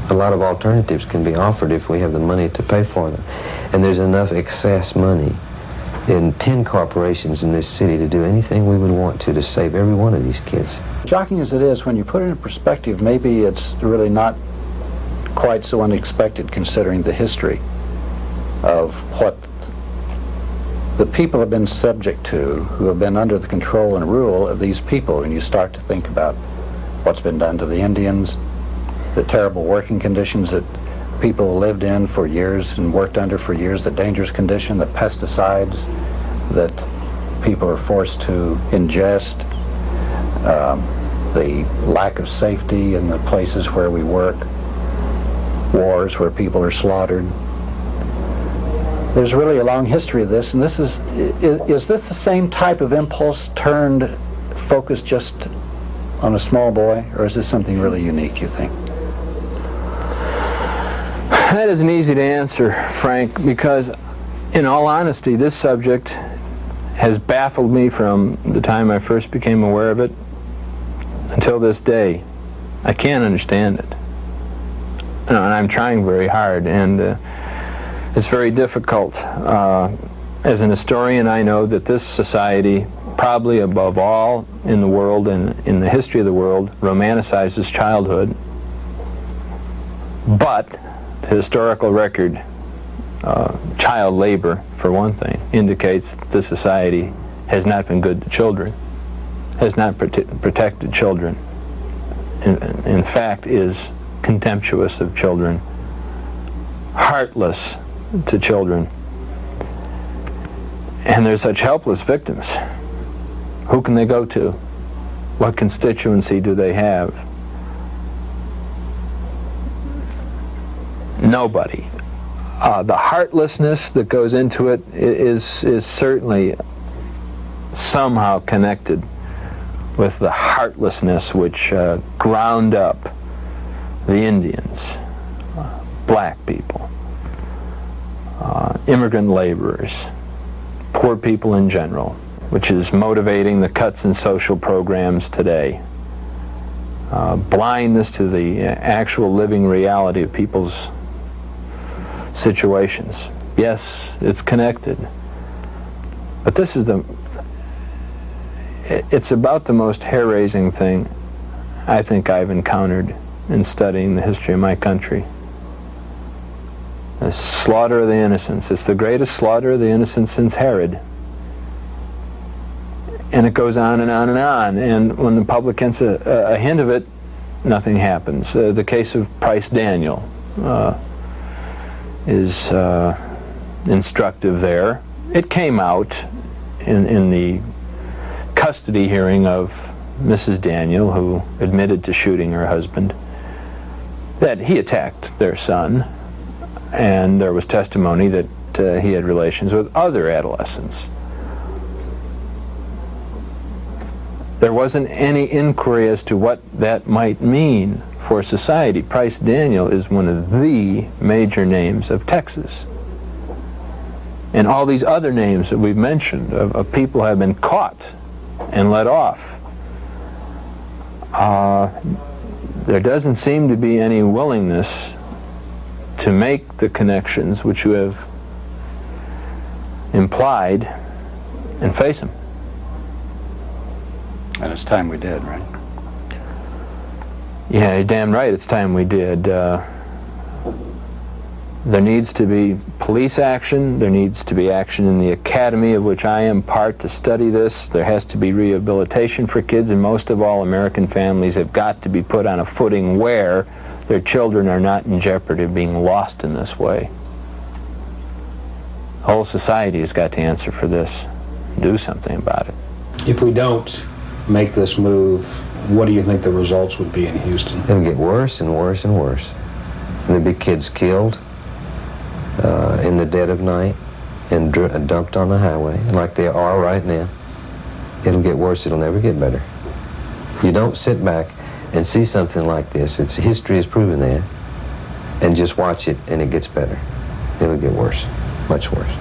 A lot of alternatives can be offered if we have the money to pay for them. And there's enough excess money in 10 corporations in this city to do anything we would want to save every one of these kids. Shocking as it is, when you put it in perspective, maybe it's really not quite so unexpected considering the history of what the people have been subject to, who have been under the control and rule of these people. And you start to think about what's been done to the Indians, the terrible working conditions that people lived in for years and worked under for years, the dangerous condition, the pesticides that people are forced to ingest, the lack of safety in the places where we work, wars where people are slaughtered. There's really a long history of this, and this is this the same type of impulse turned focused just on a small boy, or is this something really unique, you think? That isn't easy to answer, Frank, because in all honesty, this subject has baffled me from the time I first became aware of it until this day. I can't understand it. And I'm trying very hard, and it's very difficult. As an historian, I know that this society, probably above all in the world and in the history of the world, romanticizes childhood. But the historical record, child labor, for one thing, indicates that this society has not been good to children, has not protected children, in fact is contemptuous of children, heartless to children. And they're such helpless victims. Who can they go to? What constituency do they have? Nobody. The heartlessness that goes into it is certainly somehow connected with the heartlessness which ground up the Indians, black people, immigrant laborers, poor people in general, which is motivating the cuts in social programs today. Blindness to the actual living reality of people's situations. Yes, it's connected. But this is it's about the most hair-raising thing I think I've encountered in studying the history of my country. The slaughter of the innocents. It's the greatest slaughter of the innocents since Herod. And it goes on and on and on. And when the public gets a hint of it, nothing happens. The case of Price Daniel is instructive there. It came out in the custody hearing of Mrs. Daniel, who admitted to shooting her husband, that he attacked their son, and there was testimony that he had relations with other adolescents. There wasn't any inquiry as to what that might mean for society. Price Daniel is one of the major names of Texas. And all these other names that we've mentioned of people who have been caught and let off. There doesn't seem to be any willingness to make the connections which you have implied and face them. And it's time we did, right? Yeah, you're damn right, it's time we did. There needs to be police action. There needs to be action in the academy of which I am part to study this. There has to be rehabilitation for kids, and most of all, American families have got to be put on a footing where their children are not in jeopardy of being lost in this way. The whole society has got to answer for this. Do something about it. If we don't make this move, what do you think the results would be in Houston? It'll get worse and worse and worse. There'll be kids killed in the dead of night and dumped on the highway, like they are right now. It'll get worse. It'll never get better. You don't sit back and see something like this. History has proven that. And just watch it, and it gets better. It'll get worse, much worse.